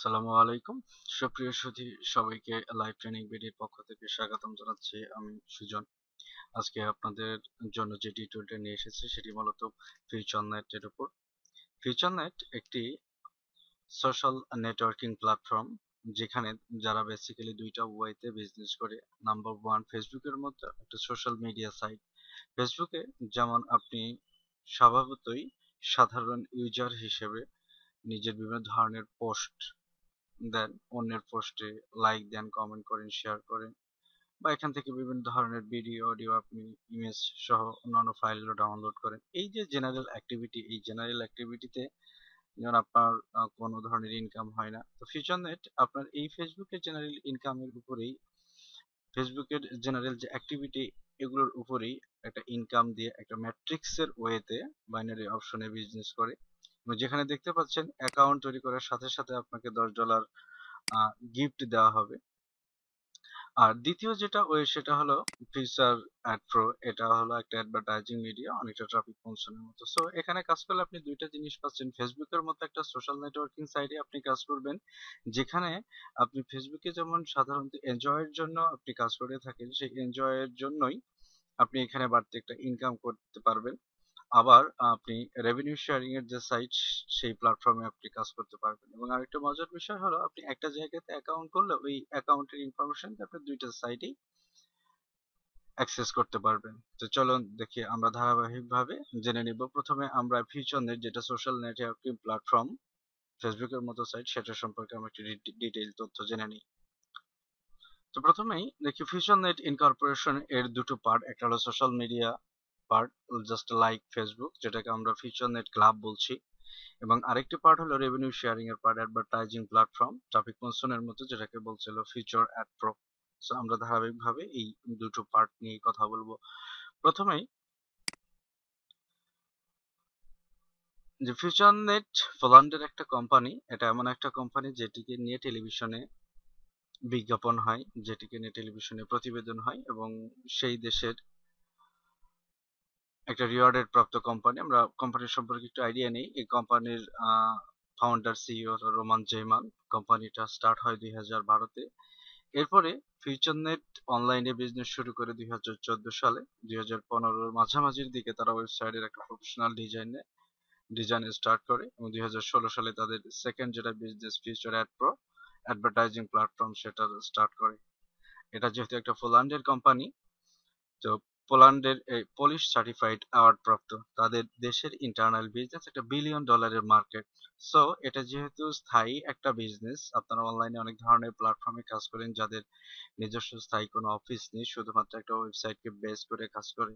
আসসালামু আলাইকুম। সুপ্রিয় সুধী সবাইকে লাইভ ট্রেনিং ভিডিওর পক্ষ থেকে স্বাগতম জানাচ্ছি। আমি সুজন। আজকে আপনাদের জন্য যে টিউটোরিয়ালটা নিয়ে এসেছি সেটি মূলত ফিউচার নেটের উপর। ফিউচার নেট একটি সোশ্যাল নেটওয়ার্কিং প্ল্যাটফর্ম, যেখানে যারা বেসিক্যালি দুইটা ওয়েতে বিজনেস করে। নাম্বার ওয়ান, ফেসবুকের মতো একটা সোশ্যাল মিডিয়া সাইট। ফেসবুকে যেমন আপনি স্বভাবতই সাধারণ ইউজার হিসেবে নিজের বিভিন্ন ধরনের পোস্ট দেন, অন্যের পোস্টে লাইক দেন, কমেন্ট করেন, শেয়ার করেন, বা এখান থেকে বিভিন্ন ধরনের ভিডিও, অডিও, আপনি ইমেজ সহ অন্যান্য ফাইলগুলো ডাউনলোড করেন। এই যে জেনারেল অ্যাক্টিভিটি, এই জেনারেল অ্যাক্টিভিটিতে যেমন আপনার কোনো ধরনের ইনকাম হয় না। তো ফিউচার নেট আপনার এই ফেসবুকের জেনারেল ইনকামের উপরেই, ফেসবুকের জেনারেল যে অ্যাক্টিভিটি এগুলোর উপরেই একটা ইনকাম দিয়ে একটা ম্যাট্রিক্সের ওয়েতে বাইনারি অপশনে বিজনেস করে। এবং যেখানে দেখতে পাচ্ছেন অ্যাকাউন্ট তৈরি করার সাথে সাথে আপনাকে $10 গিফট দেওয়া হবে। আর দ্বিতীয় যেটা ওয়ে সেটা হলো ফিচার অ্যাড প্রো। এটা হলো একটা অ্যাডভার্টাইজিং মিডিয়া, অনেকটা ট্রাফিক পৌঁছানোর মতো। সো এখানে কাজ করলে আপনি দুইটা জিনিস পাচ্ছেন। ফেসবুকের মতো একটা সোশ্যাল নেটওয়ার্কিং সাইটে আপনি কাজ করবেন, যেখানে আপনি ফেসবুকে যেমন সাধারণত এনজয়ের জন্য আপনি কাজ করে থাকেন, সেই এনজয়ের জন্যই আপনি এখানে বাড়তি একটা ইনকাম করতে পারবেন। আবার আপনি রেভিনিউ শেয়ারিং এর যে সাইট, সেই প্ল্যাটফর্মে আপনি কাজ করতে পারবেন। এবং আরেকটা মজার বিষয় হলো, আপনি একটা জায়গাতে অ্যাকাউন্ট করলে ওই অ্যাকাউন্টের ইনফরমেশন আপনি দুইটা সাইটেই অ্যাক্সেস করতে পারবেন। তো চলুন দেখি আমরা ধারাবাহিকভাবে জেনে নিব। প্রথমে আমরা ফিউচার নেট, যেটা সোশ্যাল নেটওয়ার্কিং প্ল্যাটফর্ম ফেসবুকের মতো সাইট, সেটা সম্পর্কে আমরা একটু ডিটেইল তথ্য জেনে নিই। তো প্রথমেই দেখি ফিউচার নেট ইনকর্পোরেশন এর দুটো পার্ট। একটা হলো social media part, just like Facebook, যেটাকে আমরা ফিউচার নেট ক্লাব বলছি। এবং আরেকটি পার্ট হলো রেভিনিউ শেয়ারিং এর পার্ট, অ্যাডভার্টাইজিং প্ল্যাটফর্ম, ট্রাফিক মনসুনের মতো, যেটাকে বলছিল ফিউচার অ্যাড প্রো। সো আমরা ধারাবাহিকভাবে এই দুটো পার্ট নিয়ে কথা বলবো। প্রথমেই যে ফিউচার নেট পোল্যান্ডের একটা কোম্পানি। এটা এমন একটা কোম্পানি যেটিকে নিয়ে টেলিভিশনে বিজ্ঞাপন হয়, যেটিকে নিয়ে টেলিভিশনে প্রতিবেদন হয়, এবং সেই দেশের একটা রিওয়ার্ডেড প্রাপ্ত কোম্পানি। আমরা কোম্পানির সম্পর্কে একটু আইডিয়া নেই। এই কোম্পানির ফাউন্ডার সিইও রোমান জেমান। কোম্পানিটা স্টার্ট হয় 2012-তে। এরপরে ফিউচার নেট অনলাইনে বিজনেস শুরু করে 2014 সালে। 2015-র মাঝামাঝির দিকে তারা ওয়েবসাইটের একটা প্রফেশনাল ডিজাইন স্টার্ট করে, এবং 2016 সালে তাদের সেকেন্ড যেটা business, future ad pro advertising platform, সেটা স্টার্ট করে। এটা যেহেতু একটা পোল্যান্ডের কোম্পানি, তো পোল্যান্ডের এই পলিশ সার্টিফাইড অ্যাওয়ার্ড প্রাপ্ত, তাদের দেশের ইন্টারনাল বিজনেস একটা $1 বিলিয়ন মার্কেট। সো এটা যেহেতু স্থায়ী একটা বিজনেস, আপনারা অনলাইনে অনেক ধরনের প্ল্যাটফর্মে কাজ করেন যাদের নিজস্ব স্থায়ী কোনো অফিস নেই, শুধুমাত্র একটা ওয়েবসাইটকে বেস করে কাজ করে।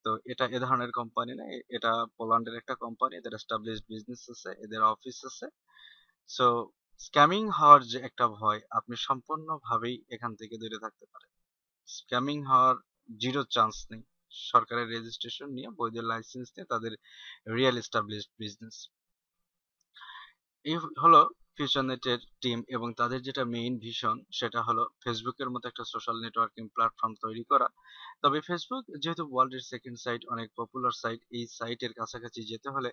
তো এটা এ ধরনের কোম্পানি না, এটা পোল্যান্ডের একটা কোম্পানি, এদের এস্টাবলিশড বিজনেস আছে, এদের অফিস আছে। সো স্ক্যামিং হওয়ার যে একটা ভয়, আপনি সম্পূর্ণভাবেই এখান থেকে দূরে থাকতে পারেন। স্ক্যামিং হওয়ার জিরো চান্স নেই। সরকারের রেজিস্ট্রেশন নিয়ে, বৈধ লাইসেন্স নিয়ে তাদের রিয়েল এস্টাবলিশড বিজনেস। এই হলো ফিউচার নেটের টিম, এবং তাদের যেটা মেইন ভিশন সেটা হলো ফেসবুকের মতো একটা সোশ্যাল নেটওয়ার্কিং প্ল্যাটফর্ম তৈরি করা। তবে ফেসবুক যেহেতু ওয়ার্ল্ডের সেকেন্ড সাইট, অনেক পপুলার সাইট, এই সাইটের কাছাকাছি যেতে হলে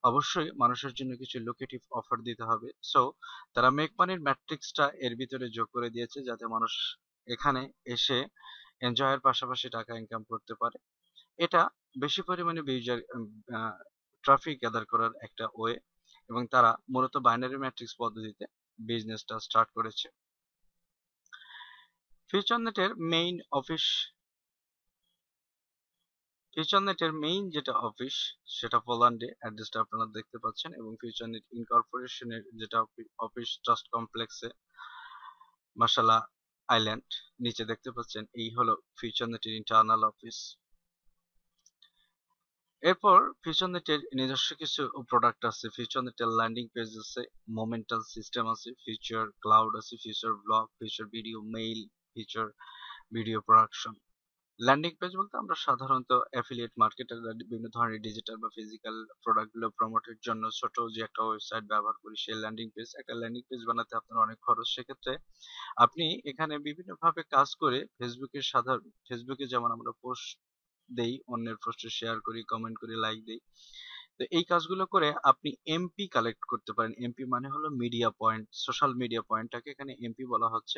অবশ্যই মানুষের জন্য কিছু লোকেটিভ অফার দিতে হবে। সো তারা মেক মানির ম্যাট্রিক্সটা এর ভিতরে যোগ করে দিয়েছে, যাতে মানুষ এখানে এসে এনজয়ের পাশাপাশি টাকা ইনকাম করতে পারে। এটা বেশি পরিমাণে ইউজার ট্রাফিক গ্যাদার করার একটা ওয়ে, এবং তারা মূলত বাইনারি ম্যাট্রিক্স পদ্ধতিতে বিজনেসটা স্টার্ট করেছে। ফিউচার নেটের মেইন অফিস, ফিউচার নেটের মেইন যেটা অফিস সেটা পোল্যান্ডে, অ্যাড্রেসটা আপনারা দেখতে পাচ্ছেন। এবং ফিউচার নেট ইনকর্পোরেশনের যেটা অফিস, ট্রাস্ট কমপ্লেক্সে, মার্শালা আইল্যান্ড, নিচে দেখতে পাচ্ছেন, এই হলো ফিউচার নেটের ইন্টারনাল অফিস। এরপর ফিউচার নেটের নিজস্ব কিছু প্রোডাক্ট আছে। ফিউচার নেটের ল্যান্ডিং পেজ আছে, মোমেন্টাল সিস্টেম আছে, ফিউচার ক্লাউড আছে, future blog, future video mail, future video production. Landing page বলতে আমরা সাধারণত অ্যাফিলিয়েট মার্কেটাররা বিভিন্ন ধরনের ডিজিটাল বা ফিজিক্যাল প্রোডাক্টগুলো প্রমোটের জন্য ছোট যে একটা ওয়েবসাইট ব্যবহার করি, সেই ল্যান্ডিং পেজ। একটা ল্যান্ডিং পেজ বানাতে আপনার অনেক খরচ, সেক্ষেত্রে আপনি এখানে বিভিন্নভাবে কাজ করে ফেসবুকে যেমন আমরা পোস্ট দেই, অন্যের পোস্টে শেয়ার করি, কমেন্ট করি, লাইক দেই, তো এই কাজগুলো করে আপনি এমপি কালেক্ট করতে পারেন। এমপি মানে হলো মিডিয়া পয়েন্ট, সোশ্যাল মিডিয়া পয়েন্টটাকে এখানে এমপি বলা হচ্ছে।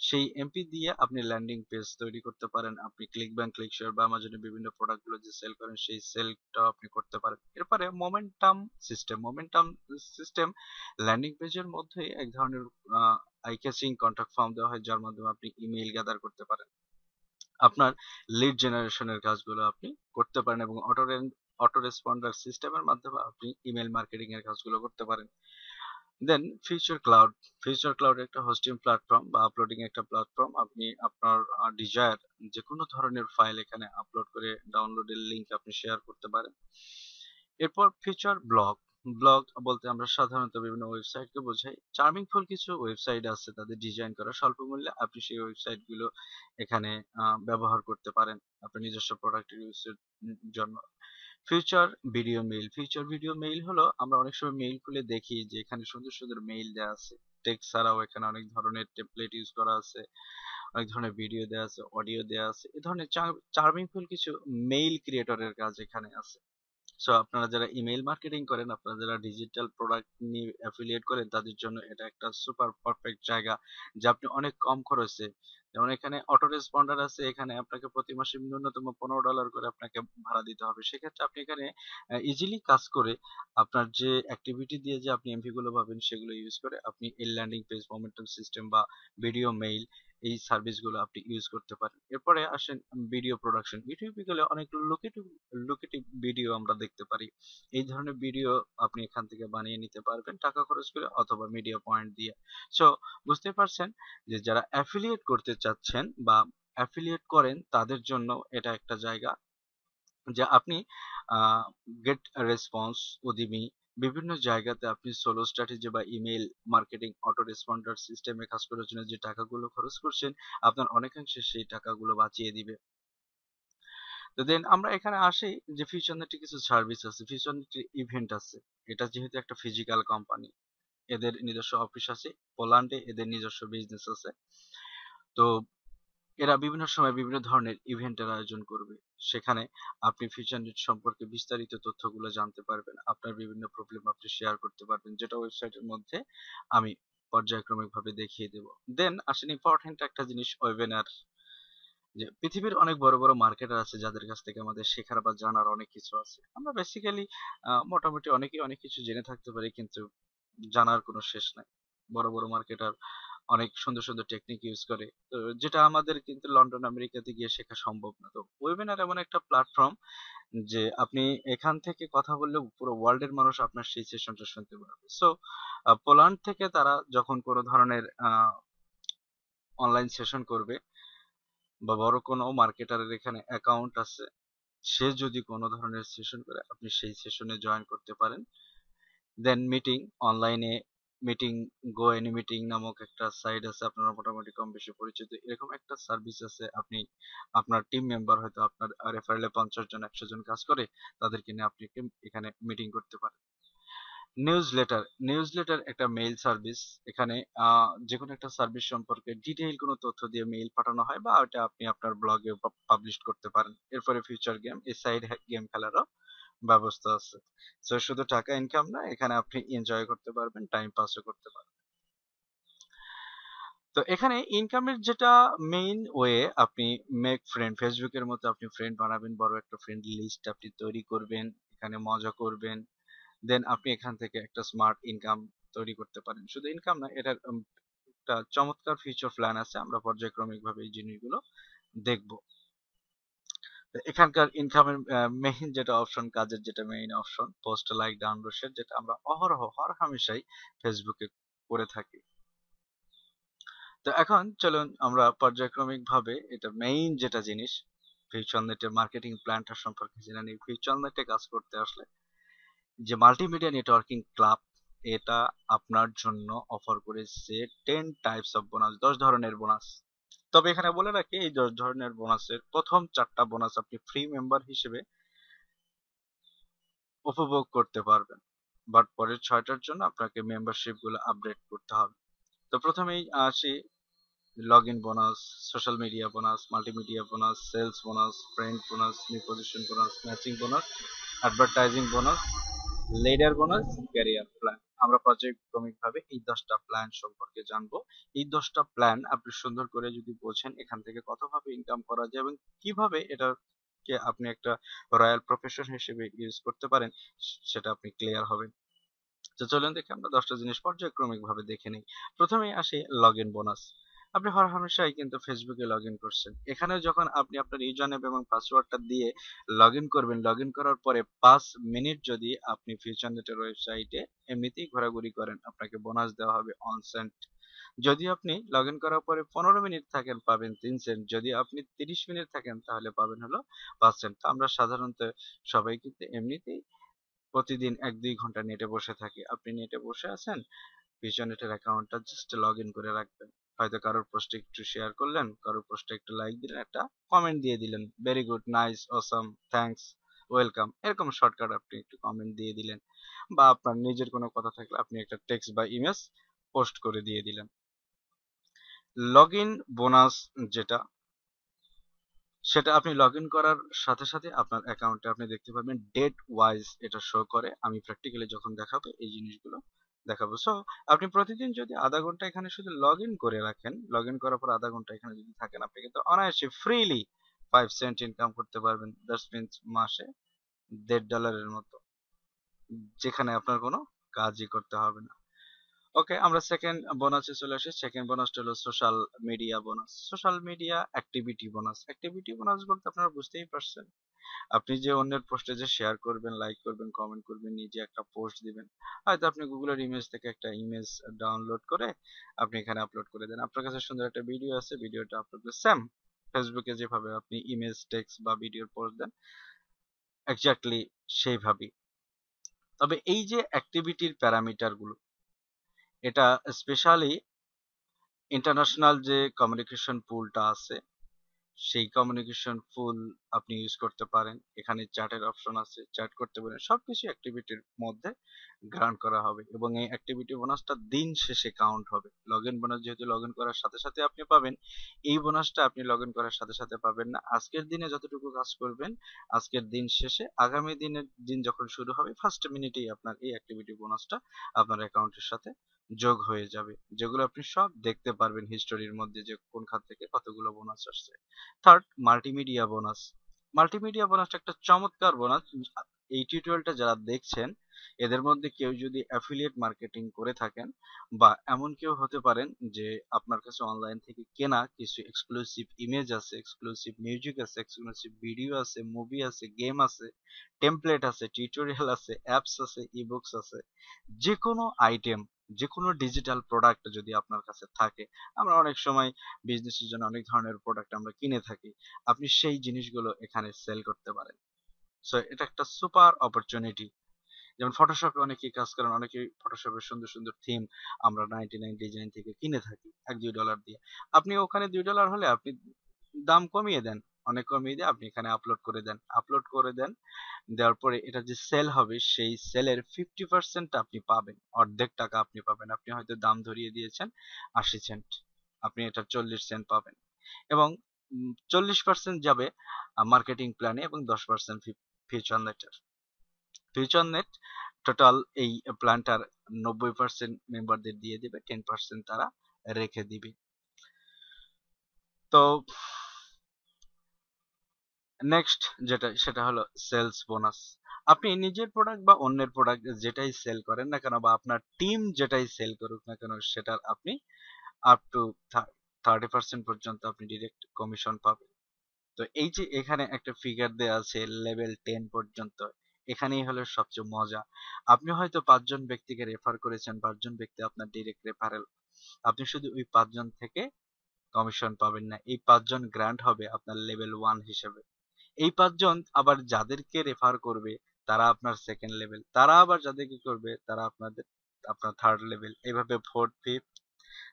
সেই এমপি দিয়ে আপনি ল্যান্ডিং পেজ তৈরি করতে পারেন। আপনি ক্লিক ব্যাংক, ক্লিক শেয়ার বা আমাজনে বিভিন্ন প্রোডাক্টগুলো যে সেল করেন সেই সেলটাও আপনি করতে পারেন। এরপরে মোমেন্টাম সিস্টেম ল্যান্ডিং পেজের মধ্যে এক ধরনের আই ক্যাচিং কন্টাক্ট ফর্ম দেওয়া হয়, যার মাধ্যমে আপনি ইমেইল গ্যাদার করতে পারেন। আপনার লিড জেনারেশনের কাজগুলো আপনি করতে পারেন এবং অটো রেসপন্ডার সিস্টেমের মাধ্যমে আপনি ইমেল মার্কেটিং এর কাজগুলো করতে পারেন। দেন ফিউচার ক্লাউড একটা হোস্টিং প্ল্যাটফর্ম বা আপলোডিং একটা প্ল্যাটফর্ম। আপনি আপনার ডিজায়ার যে কোনো ধরনের ফাইল এখানে আপলোড করে ডাউনলোডের লিংক আপনি শেয়ার করতে পারেন। এরপর ফিচার ব্লগ বলতে আমরা সাধারণত বিভিন্ন ওয়েবসাইটকে বোঝাই। চার্মিংফুল কিছু ওয়েবসাইট আছে তাদের ডিজাইন করা স্বল্প মূল্যে, আপনি সেই ওয়েবসাইট গুলো এখানে ব্যবহার করতে পারেন আপনার নিজস্ব প্রোডাক্টের ইউজের জন্য। ফিউচার ভিডিও মেইল হলো আমরা অনেক সময় মেইল খুলে দেখি যে এখানে সুন্দর সুন্দর মেইল দেওয়া আছে, টেক্সট ছাড়াও এখানে অনেক ধরনের টেমপ্লেট ইউজ করা আছে, অনেক ধরনের ভিডিও দেওয়া আছে, অডিও দেওয়া আছে। এই ধরনের চার্মিংফুল কিছু মেইল ক্রিয়েটরের কাজ এখানে আছে। সো আপনারা যারা ইমেইল মার্কেটিং করেন, আপনারা যারা ডিজিটাল প্রোডাক্ট নিয়ে অ্যাফিলিয়েট করেন, তাদের জন্য এটা একটা সুপার পারফেক্ট জায়গা যে আপনি অনেক কম খরচে, যেমন এখানে অটো রেসপন্ডার আছে, এখানে আপনাকে প্রতি মাসে ন্যূনতম $15 করে আপনাকে ভাড়া দিতে হবে। সেক্ষেত্রে আপনি এখানে ইজিলি কাজ করে আপনার যে অ্যাক্টিভিটি দিয়ে যে আপনি এমপি গুলো পাবেন সেগুলো ইউজ করে আপনি এই ল্যান্ডিং পেজ, মোমেন্টাম সিস্টেম বা ভিডিও মেইল এই সার্ভিসগুলো আপনি ইউজ করতে পারেন। এরপরে আসেন ভিডিও প্রোডাকশন। ইউটিউবে গেলে অনেক লোকেটিভ লোকেটিভ ভিডিও আমরা দেখতে পারি। এই ধরনের ভিডিও আপনি এখান থেকে বানিয়ে নিতে পারবেন টাকা খরচ করে অথবা মিডিয়া পয়েন্ট দিয়ে। সো বুঝতে পারছেন যে যারা অ্যাফিলিয়েট করতে চাচ্ছেন বা অ্যাফিলিয়েট করেন তাদের জন্য এটা একটা জায়গা যে আপনি গেট রেসপন্স, উদ্যমী বিভিন্ন জায়গাতে আপনি সোলো স্ট্র্যাটেজি বা ইমেল মার্কেটিং, অটো রেসপন্ডার সিস্টেমে কাজ করার জন্য যে টাকাগুলো খরচ করছেন আপনার অনেকাংশে সেই টাকাগুলো বাঁচিয়ে দিবে। তো দেন আমরা এখানে আসি যে ফিউচার নেটের কিছু সার্ভিস আছে, ফিউচার নেটের ইভেন্ট আছে। এটা যেহেতু একটা ফিজিক্যাল কোম্পানি, এদের নিজস্ব অফিস আছে পোল্যান্ডে, এদের নিজস্ব বিজনেস আছে। তো এরা বিভিন্ন সময় বিভিন্ন ধরনের ইভেন্টের আয়োজন করবে। সেখানে আপনি ফিউচার নেট সম্পর্কে বিস্তারিত তথ্যগুলো জানতে পারবেন, আপনার বিভিন্ন প্রবলেম আপনি শেয়ার করতে পারবেন, যেটা ওয়েবসাইটের মধ্যে আমি পর্যায়ক্রমিক ভাবে দেখিয়ে দেব। দেন আসেন ইম্পর্টেন্ট একটা জিনিস, ওয়েবিনার। যে পৃথিবীর অনেক বড় বড় মার্কেটার আছে যাদের কাছ থেকে আমাদের শেখার বা জানার অনেক কিছু আছে। আমরা বেসিক্যালি মোটামুটি অনেকেই অনেক কিছু জেনে থাকতে পারি, কিন্তু জানার কোনো শেষ নাই। বড় বড় মার্কেটার অনেক সুন্দর সুন্দর টেকনিক ইউজ করে, তো যেটা আমাদের কিন্তু লন্ডন আমেরিকাতে গিয়ে শেখা সম্ভব না। তো ওয়েবিনার এমন একটা প্ল্যাটফর্ম যে আপনি এখান থেকে কথা বললে পুরো ওয়ার্ল্ডের মানুষ আপনার সেই সেশনটা শুনতে পারবে। সো পোল্যান্ড থেকে তারা যখন কোনো ধরনের অনলাইন সেশন করবে বা বড় কোনো মার্কেটারের এখানে অ্যাকাউন্ট আছে, সে যদি কোনো ধরনের সেশন করে আপনি সেই সেশনে জয়েন করতে পারেন। দেন মিটিং, অনলাইনে মিটিং, গো এনি মিটিং নামক একটা সাইট আছে, আপনারা মোটামুটি কম বেশি পরিচিত। এরকম একটা সার্ভিস আছে, আপনি আপনার টিম মেম্বার হয়তো আপনার রেফারেলে 50 জন 100 জন কাজ করে, তাদেরকে নিয়ে আপনি এখানে মিটিং করতে পারেন। নিউজলেটার একটা মেইল সার্ভিস। এখানে যে কোনো একটা সার্ভিস সম্পর্কে ডিটেইল কোনো তথ্য দিয়ে মেইল পাঠানো হয় বা ওটা আপনি আপনার ব্লগে পাবলিশ করতে পারেন। এরপরে ফিউচার গেম, এই সাইড গেম খেলারও ব্যবস্থা আছে। সো শুধু টাকা ইনকাম না, এখানে আপনি এনজয় করতে পারবেন, টাইম পাসও করতে পারবেন। তো এখানে ইনকামের যেটা মেইন ওয়ে, আপনি মেক ফ্রেন্ড, ফেসবুকের মতো আপনি ফ্রেন্ড বানাবেন, বড় একটা ফ্রেন্ড লিস্ট আপনি তৈরি করবেন, এখানে মজা করবেন। দেন আপনি এখান থেকে একটা স্মার্ট ইনকাম তৈরি করতে পারেন। শুধু ইনকাম না, এটার একটা চমৎকার ফিউচার প্ল্যান আছে, আমরা পর্যায়ক্রমিক ভাবে এই জিনিসগুলো দেখব। এখানকার ইনকামের মেইন যেটা অপশন, কাজের যেটা main option, post, like, download, share, যেটা আমরা অহরহ হরহামেশাই ফেসবুকে করে থাকি। তো এখন চলুন আমরা পর্যায়ক্রমিক ভাবে এটা মেইন যেটা জিনিস, ফিউচার নেটের মার্কেটিং প্ল্যানটা সম্পর্কে জেনে নিই। ফিউচার নেটে কাজ করতে আসলে যে মাল্টিমিডিয়া নেটওয়ার্কিং ক্লাব, এটা আপনার জন্য অফার করেছে 10 টাইপস অফ বোনাস, 10 ধরনের বোনাস। তবে এখানে বলে রাখি, এই 10 ধরনের বোনাসের প্রথম 4টা বোনাস আপনি ফ্রি মেম্বার হিসেবে উপভোগ করতে পারবেন, বাট পরের 6টার জন্য আপনাকে মেম্বারশিপ গুলো আপডেট করতে হবে। তো প্রথমেই আসি, log in bonus, social media bonus, multimedia bonus, sales bonus, friend bonus, new position bonus, matching bonus, advertising bonus, leader bonus, career plan. আমরা পর্যায়ক্রমিক ভাবে এই 10টা প্ল্যান সম্পর্কে জানবো। এই 10টা প্ল্যান আপনি সুন্দর করে যদি বোঝেন এখান থেকে কতভাবে ইনকাম করা যায় এবং কিভাবে এটাকে আপনি একটা রয়্যাল প্রফেশন হিসেবে ইউজ করতে পারেন সেটা আপনি ক্লিয়ার হবেন। তো চলুন দেখি আমরা 10টা জিনিস পর্যায়ক্রমিক ভাবে দেখে নিই। প্রথমেই আসি লগ ইন বোনাস। আপনি হর হামেশাই কিন্তু ফেসবুকে লগ ইন করছেন। এখানে যখন আপনি আপনার ইউজার নেম এবং পাসওয়ার্ডটা দিয়ে লগ ইন করবেন, লগ ইন করার পরে 5 মিনিট যদি আপনি ফিউচার নেটের ওয়েবসাইটে এমনিতেই ঘোরাঘুরি করেন, আপনাকে বোনাস দেওয়া হবে অন সেন্ট। যদি আপনি লগ ইন করার পরে 15 মিনিট থাকেন পাবেন 3 সেন্ট, যদি আপনি 30 মিনিট থাকেন তাহলে পাবেন হলো 5 সেন্ট। তো আমরা সাধারণত সবাই কিন্তু এমনিতেই প্রতিদিন 1-2 ঘন্টা নেটে বসে থাকি। আপনি নেটে বসে আছেন, পিছনেটের অ্যাকাউন্টটা জাস্ট লগ ইন করে রাখবেন। হয়তো কারোর পোস্টে একটু শেয়ার করলেন, কারোর পোস্টে একটু লাইক দিলেন, একটা কমেন্ট দিয়ে দিলেন, very good, nice, awesome, thanks, welcome, এরকম শর্টকাট আপনি একটু কমেন্ট দিয়ে দিলেন। বা আপনার নিজের কোনো কথা থাকলে আপনি একটা টেক্সট বা ইমেজ পোস্ট করে দিয়ে দিলেন। লগ ইন বোনাস যেটা, সেটা আপনি লগ ইন করার সাথে সাথে আপনার অ্যাকাউন্টে আপনি দেখতে পাবেন ডেট ওয়াইজ এটা শো করে। আমি প্র্যাকটিক্যালি যখন দেখাবো এই জিনিসগুলো দেখাবো। সো আপনি প্রতিদিন যদি আধা ঘন্টা এখানে শুধু লগ ইন করে রাখেন, লগ ইন করার পর আধা ঘন্টা এখানে যদি থাকেন, আপনি কিন্তু অনায়াসে ফ্রিলি 5 সেন্ট ইনকাম করতে পারবেন। দ্যাটস মিনস মাসে $1.5 মতো, যেখানে আপনার কোনো কাজই করতে হবে না। ওকে, আমরা সেকেন্ড বোনাসে চলে আসি। সেকেন্ড বোনাসটা হলো social media bonus. Social media activity bonus. Activity bonus বলতে আপনারা বুঝতেই পারছেন, আপনি যে অন্যের পোস্টে যে শেয়ার করবেন, লাইক করবেন, কমেন্ট করবেন, নিজে একটা পোস্ট দিবেন। হয়তো আপনি গুগলের ইমেজ থেকে একটা ইমেজ ডাউনলোড করে আপনি এখানে আপলোড করে দেন। আপনার কাছে সুন্দর একটা ভিডিও আছে, ভিডিওটা আপলোড করে সেম ফেসবুকে যেভাবে আপনি ইমেজ, টেক্সট বা ভিডিওর পোস্ট দেন, এক্স্যাক্টলি সেইভাবেই। তবে এই যে অ্যাক্টিভিটির প্যারামিটার গুলো, এটা স্পেশালি ইন্টারন্যাশনাল যে কমিউনিকেশন পুলটা আছে সেই কমিউনিকেশন ফুল আপনি ইউজ করতে পারেন। এখানে চ্যাটের অপশন আছে, চ্যাট করতে পারেন। সবকিছু অ্যাক্টিভিটির মধ্যে গ্রান্ট করা হবে এবং এই অ্যাক্টিভিটি বোনাসটা দিন শেষে কাউন্ট হবে। লগ ইন বোনাস যেহেতু লগ ইন করার সাথে সাথে আপনি পাবেন, এই বোনাসটা আপনি লগ ইন করার সাথে সাথে পাবেন না। আজকের দিনে যতটুকু কাজ করবেন, আজকের দিন শেষে আগামী দিনের দিন যখন শুরু হবে, ফার্স্ট মিনিটেই আপনার এই অ্যাক্টিভিটি বোনাসটা আপনার অ্যাকাউন্টের সাথে যোগ হয়ে যাবে, যেগুলো আপনি সব দেখতে পারবেন হিস্টোরির মধ্যে যে কোন খাত থেকে কতগুলো বোনাস আসছে। Third, multimedia bonus. মাল্টিমিডিয়া বোনাসটা একটা চমৎকার বোনাস। এই টিউটোরিয়ালটা যারা দেখছেন এদের মধ্যে কেউ যদি অ্যাফিলিয়েট মার্কেটিং করে থাকেন, বা এমন কেউ হতে পারেন যে আপনার কাছে অনলাইন থেকে কেনা কিছু এক্সক্লুসিভ ইমেজ আছে, এক্সক্লুসিভ মিউজিক আছে, এক্সক্লুসিভ ভিডিও আছে, মুভি আছে, গেম আছে, টেমপ্লেট আছে, টিউটোরিয়াল আছে, অ্যাপস আছে, ইবুকস আছে, যে কোনো আইটেম, যে কোনো ডিজিটাল প্রোডাক্ট যদি আপনার কাছে থাকে, আমরা অনেক সময় বিজনেসের জন্য অনেক ধরনের প্রোডাক্ট আমরা কিনে থাকি, আপনি সেই জিনিসগুলো এখানে সেল করতে পারেন। সো এটা একটা সুপার অপরচুনিটি। যেমন ফটোশপে অনেকেই কাজ করেন, অনেকেই ফটোশপের সুন্দর সুন্দর থিম আমরা 99 ডিজাইন থেকে কিনে থাকি $1-2 দিয়ে। আপনি ওখানে $2 হলে আপনি দাম কমিয়ে দেন, অনেক কমিয়ে দিয়ে আপনি এখানে আপলোড করে দেন, আপলোড করে দেন। দেওয়ার পরে এটা যে সেল হবে সেই সেলের 50% আপনি পাবেন, অর্ধেক টাকা আপনি পাবেন। আপনি হয়তো দাম ধরিয়ে দিয়েছেন 80 সেন্ট, আপনি এটা 40 সেন্ট পাবেন। এবং 40% যাবে মার্কেটিং প্ল্যানে এবং 10% ফিউচার নেটের। ফিউচার নেট টোটাল এই প্ল্যানটার 90% মেম্বারদের দিয়ে দিবে, 10% তারা রেখে দিবে। তো নেক্সট যেটা, সেটা হলো সেলস বোনাস। আপনি নিজের প্রোডাক্ট বা অন্যের প্রোডাক্ট যেটাই সেল করেন না কেন, বা আপনার টিম যেটাই সেল করুক না কেন, সেটার আপনি আপ টু 30% পর্যন্ত আপনি ডিরেক্ট কমিশন পাবেন। তো এই যে এখানে একটা ফিগার দেয়া আছে লেভেল 10 পর্যন্ত, এখানেই হলো সবচেয়ে মজা। আপনি হয়তো 5 জন ব্যক্তিকে রেফার করেছেন, 5 জন ব্যক্তি আপনার ডিরেক্ট রেফারেল, আপনি শুধু ওই 5 জন থেকে কমিশন পাবেন না, এই 5 জন গ্র্যান্ড হবে আপনার লেভেল 1 হিসেবে। এই 5 জন আবার যাদেরকে রেফার করবে তারা আপনার সেকেন্ড লেভেল, তারা আবার যাদেরকে করবে তারা আপনার থার্ড লেভেল, এইভাবে ফোর্থ, ফিফথ।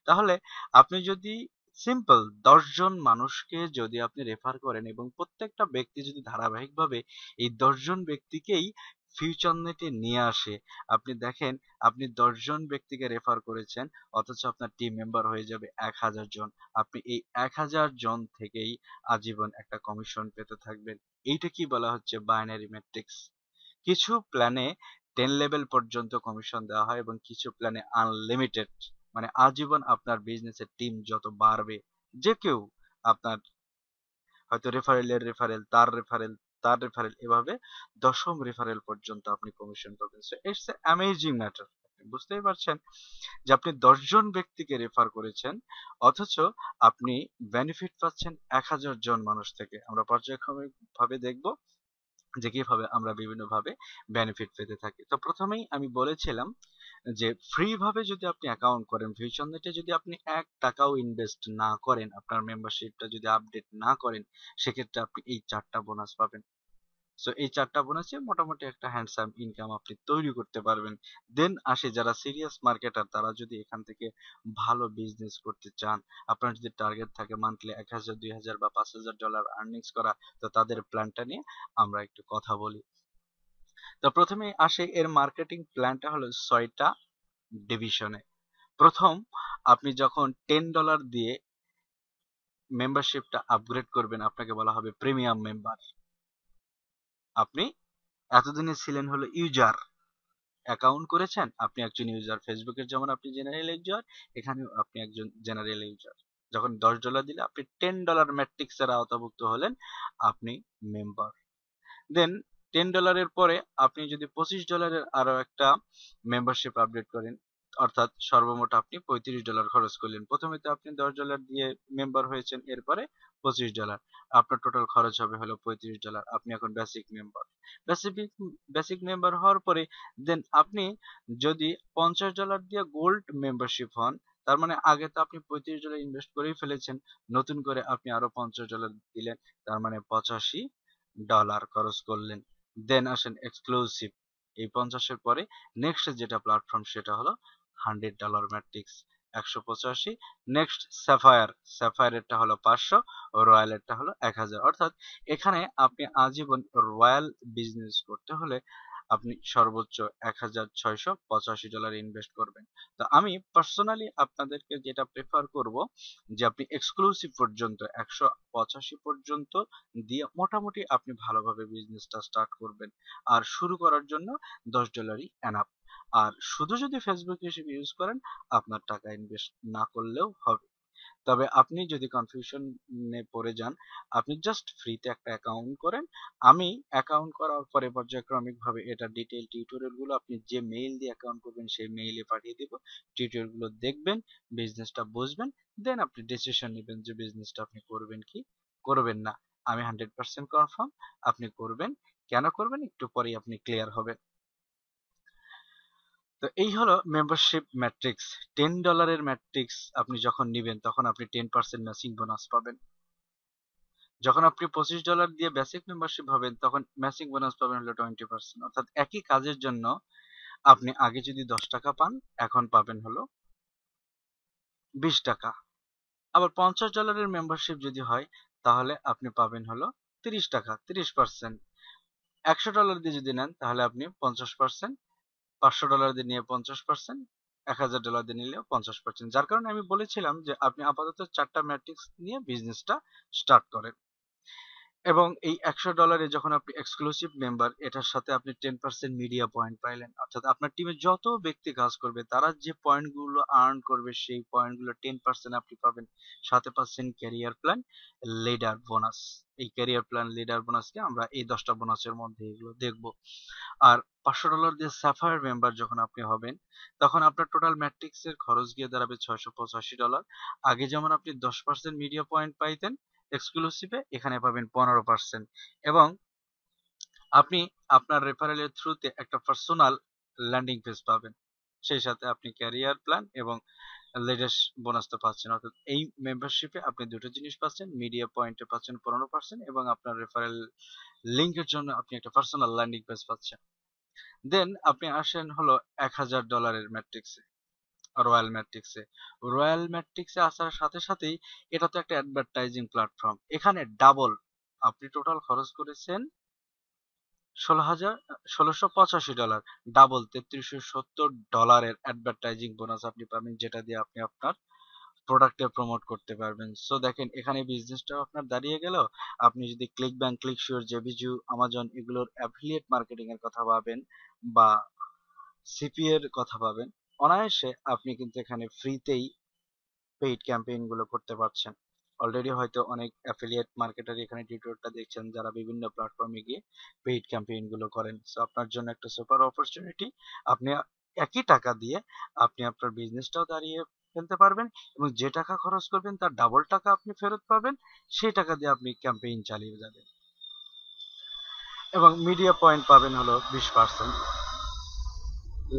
তাহলে আপনি যদি সিম্পল 10 জন মানুষকে যদি আপনি রেফার করেন এবং প্রত্যেকটা ব্যক্তি যদি ধারাবাহিকভাবে এই 10 জন ব্যক্তিকেই ফিউচার নেটে নিয়ে আসে, আপনি দেখেন আপনি 10 জন ব্যক্তিকে রেফার করেছেন, অথচ আপনার টিম মেম্বার হয়ে যাবে 1000 জন। আপনি এই 1000 জন থেকেই আজীবন একটা কমিশন পেতে থাকবেন। এইটা কি বলা হচ্ছে বাইনারি ম্যাট্রিক্স। কিছু প্ল্যানে 10 লেভেল পর্যন্ত কমিশন দেওয়া হয় এবং কিছু প্ল্যানে আনলিমিটেড, মানে আজীবন আপনার বিজনেসের টিম যত বাড়বে, যে কেউ আপনার হয়তো রেফারেলের রেফারেল, তার রেফারেল, তার রেফারেল, এভাবে 10ম রেফারেল পর্যন্ত আপনি কমিশন পাবেন। So it's amazing matter. বুঝতেই পারছেন যে আপনি 10 জন ব্যক্তিকে রেফার করেছেন, অথচ আপনি বেনিফিট পাচ্ছেন 1000 জন মানুষ থেকে। আমরা পর্যায়ক্রমিক ভাবে দেখব যে কিভাবে আমরা বিভিন্নভাবে বেনিফিট পেতে থাকি। তো প্রথমেই আমি বলেছিলাম যে ফ্রি ভাবে যদি আপনি অ্যাকাউন্ট করেন, ফিউচার নেটে যদি আপনি 1 টাকাও ইনভেস্ট না করেন, আপনার মেম্বারশিপটা যদি আপডেট না করেন, সেক্ষেত্রে আপনি এই 4টা বোনাস পাবেন। সো এই 4টা বোনাসে মোটামুটি একটা হ্যান্ডসাম ইনকাম আপনি তৈরি করতে পারবেন। দেন আসে যারা সিরিয়াস মার্কেটার, তারা যদি এখান থেকে ভালো বিজনেস করতে চান, আপনার যদি টার্গেট থাকে মান্থলি 1000, 2000 বা $5000 আর্নিংস করা, তো তাদের প্ল্যানটা নিয়ে আমরা একটু কথা বলি। তো প্রথমে আসে এর মার্কেটিং প্ল্যানটা হলো 6টা ডিভিশনে। প্রথম, আপনি যখন $10 দিয়ে মেম্বারশিপটা আপগ্রেড করবেন, আপনাকে বলা হবে প্রিমিয়াম মেম্বার। আপনি এতদিনে ছিলেন হলো ইউজার, অ্যাকাউন্ট করেছেন, আপনি একজন ইউজার। ফেসবুকের যেমন আপনি জেনারেল ইউজার, এখানেও আপনি একজন জেনারেল ইউজার। যখন $10 দিলে আপনি $10 ম্যাট্রিক্সের আওতাভুক্ত হলেন, আপনি মেম্বার। দেন $10 পরে আপনি যদি $25 আরো একটা মেম্বারশিপ আপডেট করেন, অর্থাৎ সর্বমোট আপনি $35 খরচ করলেন। প্রথমে তো আপনি $10 দিয়ে মেম্বার হয়েছেন, এরপরে $25, আপনার টোটাল খরচ হবে হলো $35। আপনি এখন basic member. Basic basic member হওয়ার পরে দেন আপনি যদি $50 দিয়ে গোল্ড মেম্বারশিপ হন, তার মানে আগে তো আপনি $35 ইনভেস্ট করেই ফেলেছেন, নতুন করে আপনি আরো $50 দিলেন, তার মানে $85 খরচ করলেন। দেন আসেন এক্সক্লুসিভ। এই 50-এর পরে নেক্সট যেটা প্ল্যাটফর্ম সেটা হলো $100 ম্যাট্রিক্স, 185। নেক্সট স্যাফায়ার, স্যাফায়ারেরটা হলো 500, ও রয়্যালেরটা হলো 1000। অর্থাৎ এখানে আপনি আজীবন রয়্যাল বিজনেস করতে হলে আপনি সর্বোচ্চ $1685 ইনভেস্ট করবেন। তো আমি পার্সোনালি আপনাদেরকে যেটা প্রেফার করব, যে আপনি এক্সক্লুসিভ পর্যন্ত 185 পর্যন্ত দিয়ে মোটামুটি আপনি ভালোভাবে বিজনেসটা স্টার্ট করবেন। আর শুরু করার জন্য $10ই এনাফ। আর শুধু যদি ফেসবুক হিসেবে ইউজ করেন, আপনার টাকা ইনভেস্ট না করলেও হবে। তবে আপনি যদি কনফিউশনে পড়ে যান, আপনি জাস্ট ফ্রিতে একটা অ্যাকাউন্ট করেন। আমি অ্যাকাউন্ট করার পরে পর্যায়ক্রমিকভাবে এটা ডিটেইল টিউটোরিয়াল গুলো আপনি যে মেইল দিয়ে অ্যাকাউন্ট করবেন সেই মেইলে পাঠিয়ে দিব। টিউটোরিয়াল গুলো দেখবেন, বিজনেসটা বুঝবেন, দেন আপনি ডিসিশন নেবেন যে বিজনেসটা আপনি করবেন কি করবেন না। আমি 100% কনফার্ম আপনি করবেন। কেন করবেন একটু পরেই আপনি ক্লিয়ার হবেন। তো এই হলো মেম্বারশিপ ম্যাট্রিক্স। $10 ম্যাট্রিক্স আপনি যখন নিবেন, তখন আপনি 10% ম্যাচিং বোনাস পাবেন। যখন আপনি $25 দিয়ে বেসিক মেম্বারশিপ হবেন, তখন ম্যাচিং বোনাস পাবেন হলো 20%। অর্থাৎ একই কাজের জন্য আপনি আগে যদি $10 পান, এখন পাবেন হলো $20। আবার $50 মেম্বারশিপ যদি হয়, তাহলে আপনি পাবেন হলো $30, 30%। $100 দিয়ে যদি নেন, তাহলে আপনি 50%, $500 দিয়ে নিয়ে 50%, $1000 দিয়ে নিলেও 50%। যার কারণে আমি বলেছিলাম যে আপনি আপাতত 4টা ম্যাট্রিক্স নিয়ে বিজনেসটা স্টার্ট করেন। এবং এই $100 যখন আপনি এক্সক্লুসিভ মেম্বার, এটার সাথে আপনি 10% মিডিয়া পয়েন্ট পাইলেন। অর্থাৎ আপনার টিমে যত ব্যক্তি কাজ করবে, তারা যে পয়েন্টগুলো আর্ন করবে, সেই পয়েন্টগুলো 10% আপনি পাবেন। সাথে পাচ্ছেন ক্যারিয়ার প্ল্যান, লিডার বোনাস। এই ক্যারিয়ার প্ল্যান, লিডার বোনাসকে আমরা এই 10টা বোনাসের মধ্যে এগুলো দেখবো। আর $500 দিয়ে সাফায়ার মেম্বার যখন আপনি হবেন, তখন আপনার টোটাল ম্যাট্রিক্স এর খরচ গিয়ে দাঁড়াবে $685। আগে যেমন আপনি 10% মিডিয়া পয়েন্ট পাইতেন এক্সক্লুসিভে, এখানে পাবেন 15%। এবং আপনি আপনার রেফারেলের থ্রুতে একটা পার্সোনাল ল্যান্ডিং পেজ পাবেন। সেই সাথে আপনি ক্যারিয়ার প্ল্যান এবং লেটেস্ট বোনাস তো পাচ্ছেন। অর্থাৎ এই মেম্বারশিপে আপনি দুটো জিনিস পাচ্ছেন, মিডিয়া পয়েন্টে পাচ্ছেন 15% এবং আপনার রেফারেল লিঙ্কের জন্য আপনি একটা পার্সোনাল ল্যান্ডিং পেজ পাচ্ছেন। দেন আপনি আসেন হলো $1000 ম্যাট্রিক্সে, রয়্যাল ম্যাট্রিক্সে। রয়্যাল ম্যাট্রিক্সে আসার সাথে সাথেই এটা তো একটা অ্যাডভার্টাইজিং প্ল্যাটফর্ম, এখানে ডাবল আপনি টোটাল খরচ করেছেন $1685, ডাবল $3370 অ্যাডভার্টাইজিং বোনাস আপনি পাবেন, যেটা দিয়ে আপনি আপনার প্রোডাক্টে প্রমোট করতে পারবেন। সো দেখেন এখানে বিজনেসটাও আপনার দাঁড়িয়ে গেল। আপনি যদি ক্লিক ব্যাংক, ক্লিকশিওর, জেবিজু, আমাজন এগুলোর অ্যাফিলিয়েট মার্কেটিং এর কথা ভাবেন বা সিপি এর কথা ভাবেন, অনায়াসে আপনি কিন্তু এখানে ফ্রিতেই পেইড ক্যাম্পেইন গুলো করতে পারছেন। অলরেডি হয়তো অনেক অ্যাফিলিয়েট মার্কেটার এখানে টিউটোরিয়ালটা দেখছেন যারা বিভিন্ন প্ল্যাটফর্মে গিয়ে পেইড ক্যাম্পেইন গুলো করেন। সো আপনার জন্য একটা সুপার অপরচুনিটি। আপনি একই টাকা দিয়ে আপনি আপনার বিজনেসটাও দাঁড়িয়ে ফেলতে পারবেন এবং যে টাকা খরচ করবেন তার ডাবল টাকা আপনি ফেরত পাবেন। সেই টাকা দিয়ে আপনি ক্যাম্পেইন চালিয়ে যাবেন এবং মিডিয়া পয়েন্ট পাবেন হলো 20%,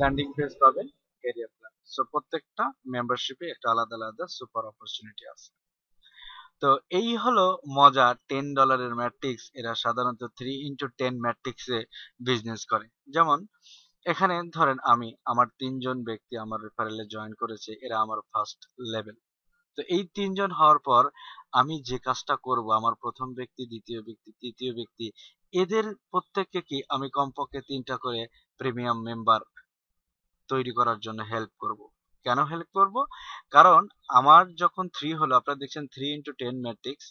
ল্যান্ডিং পেজ পাবেন, ক্যারিয়ার প্ল্যান। সো প্রত্যেকটা মেম্বারশিপে একটা আলাদা আলাদা সুপার অপরচুনিটি আছে। তো এই হলো মজা $10 ম্যাট্রিক্স। এরা সাধারণত 3x10 ম্যাট্রিক্সে বিজনেস করে। যেমন এখানে ধরেন আমার 3জন ব্যক্তি আমার রেফারেলে জয়েন করেছে, এরা আমার ফার্স্ট লেভেল। তো এই 3জন হওয়ার পর আমি যে কাজটা করব, আমার প্রথম ব্যক্তি, দ্বিতীয় ব্যক্তি, তৃতীয় ব্যক্তি, এদের প্রত্যেককে কি আমি কমপক্ষে 3টা করে প্রিমিয়াম মেম্বার তৈরি করার জন্য হেল্প করব। কেন হেল্প করব? কারণ আমার যখন 3 হলো, আপনারা দেখছেন 3x10 ম্যাট্রিক্স,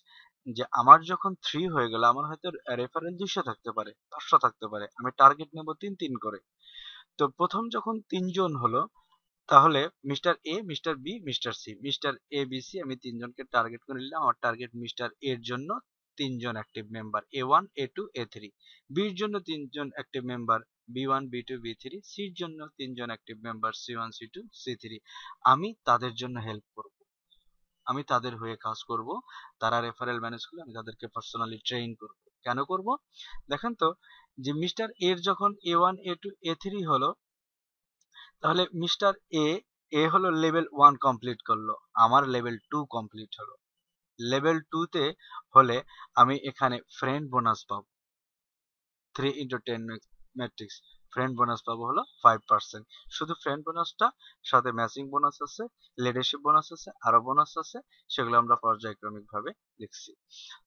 যে আমার যখন 3 হয়ে গেল, আমার হয়তো রেফারেল 200 থাকতে পারে, 500 থাকতে পারে, আমি টার্গেট নেব 3 করে। তো প্রথম যখন 3জন হলো, তাহলে mister A, mister B, mister C, mister A B C আমি 3জনকে টার্গেট করে নিলাম। আমার টার্গেট মিস্টার এর জন্য 3জন active member A1, A2, A3, বির জন্য 3জন active member B1, B2, B3, সির জন্য 3জন active member C1, C2, C3। আমি তাদের জন্য হেল্প করব, আমি তাদের হয়ে কাজ করব। তারা রেফারেল ম্যানেজ করলে আমি তাদেরকে পার্সোনালি ট্রেন করব। কেন করব? দেখেন তো, যে মিস্টার এর যখন A1, A2, A3 হলো, তাহলে মিস্টার এ, এ হলো লেভেল 1 কমপ্লিট করলো, আমার লেভেল 2 কমপ্লিট হলো। লেভেল 2 তে হলে আমি এখানে ফ্রেন্ড বোনাস পাবো। 3x10 ম্যাট্রিক্স, ফ্রেন্ড বোনাস পাবো হলো 5%। শুধু ফ্রেন্ড বোনাসটা, সাথে ম্যাচিং বোনাস আছে, লিডারশিপ বোনাস আছে, আরো বোনাস আছে, সেগুলো আমরা পর্যায়ক্রমিক ভাবে লিখছি।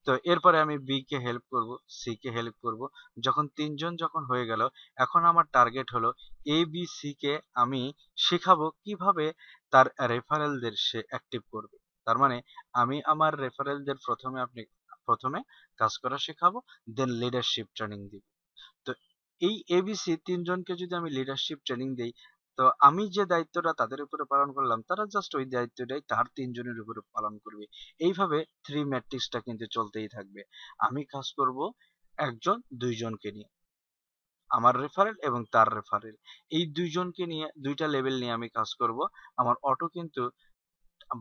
তো এরপরে আমি বি কে হেল্প করব, সি কে হেল্প করব। যখন 3জন যখন হয়ে গেল, এখন আমার টার্গেট হলো এ বি সি কে আমি শেখাবো কিভাবে তার রেফারেলদের সে অ্যাক্টিভ করবে। তার মানে আমি আমার রেফারেলদের প্রথমে কাজ করা শেখাবো, দেন লিডারশিপ ট্রেনিং দিব। তো এই এবিসি 3জনকে যদি আমি লিডারশিপ ট্রেনিং দেই, তো আমি যে দায়িত্বটা তাদের উপরে পালন করলাম, তারা জাস্ট ওই দায়িত্বটাই তার 3জনের উপরে পালন করবে। এইভাবে 3 ম্যাট্রিক্সটা কিন্তু চলতেই থাকবে। আমি কাজ করব একজন 2জনকে নিয়ে, আমার রেফারেল এবং তার রেফারেল, এই 2জনকে নিয়ে 2টা লেভেল নিয়ে আমি কাজ করব। আমার অটো কিন্তু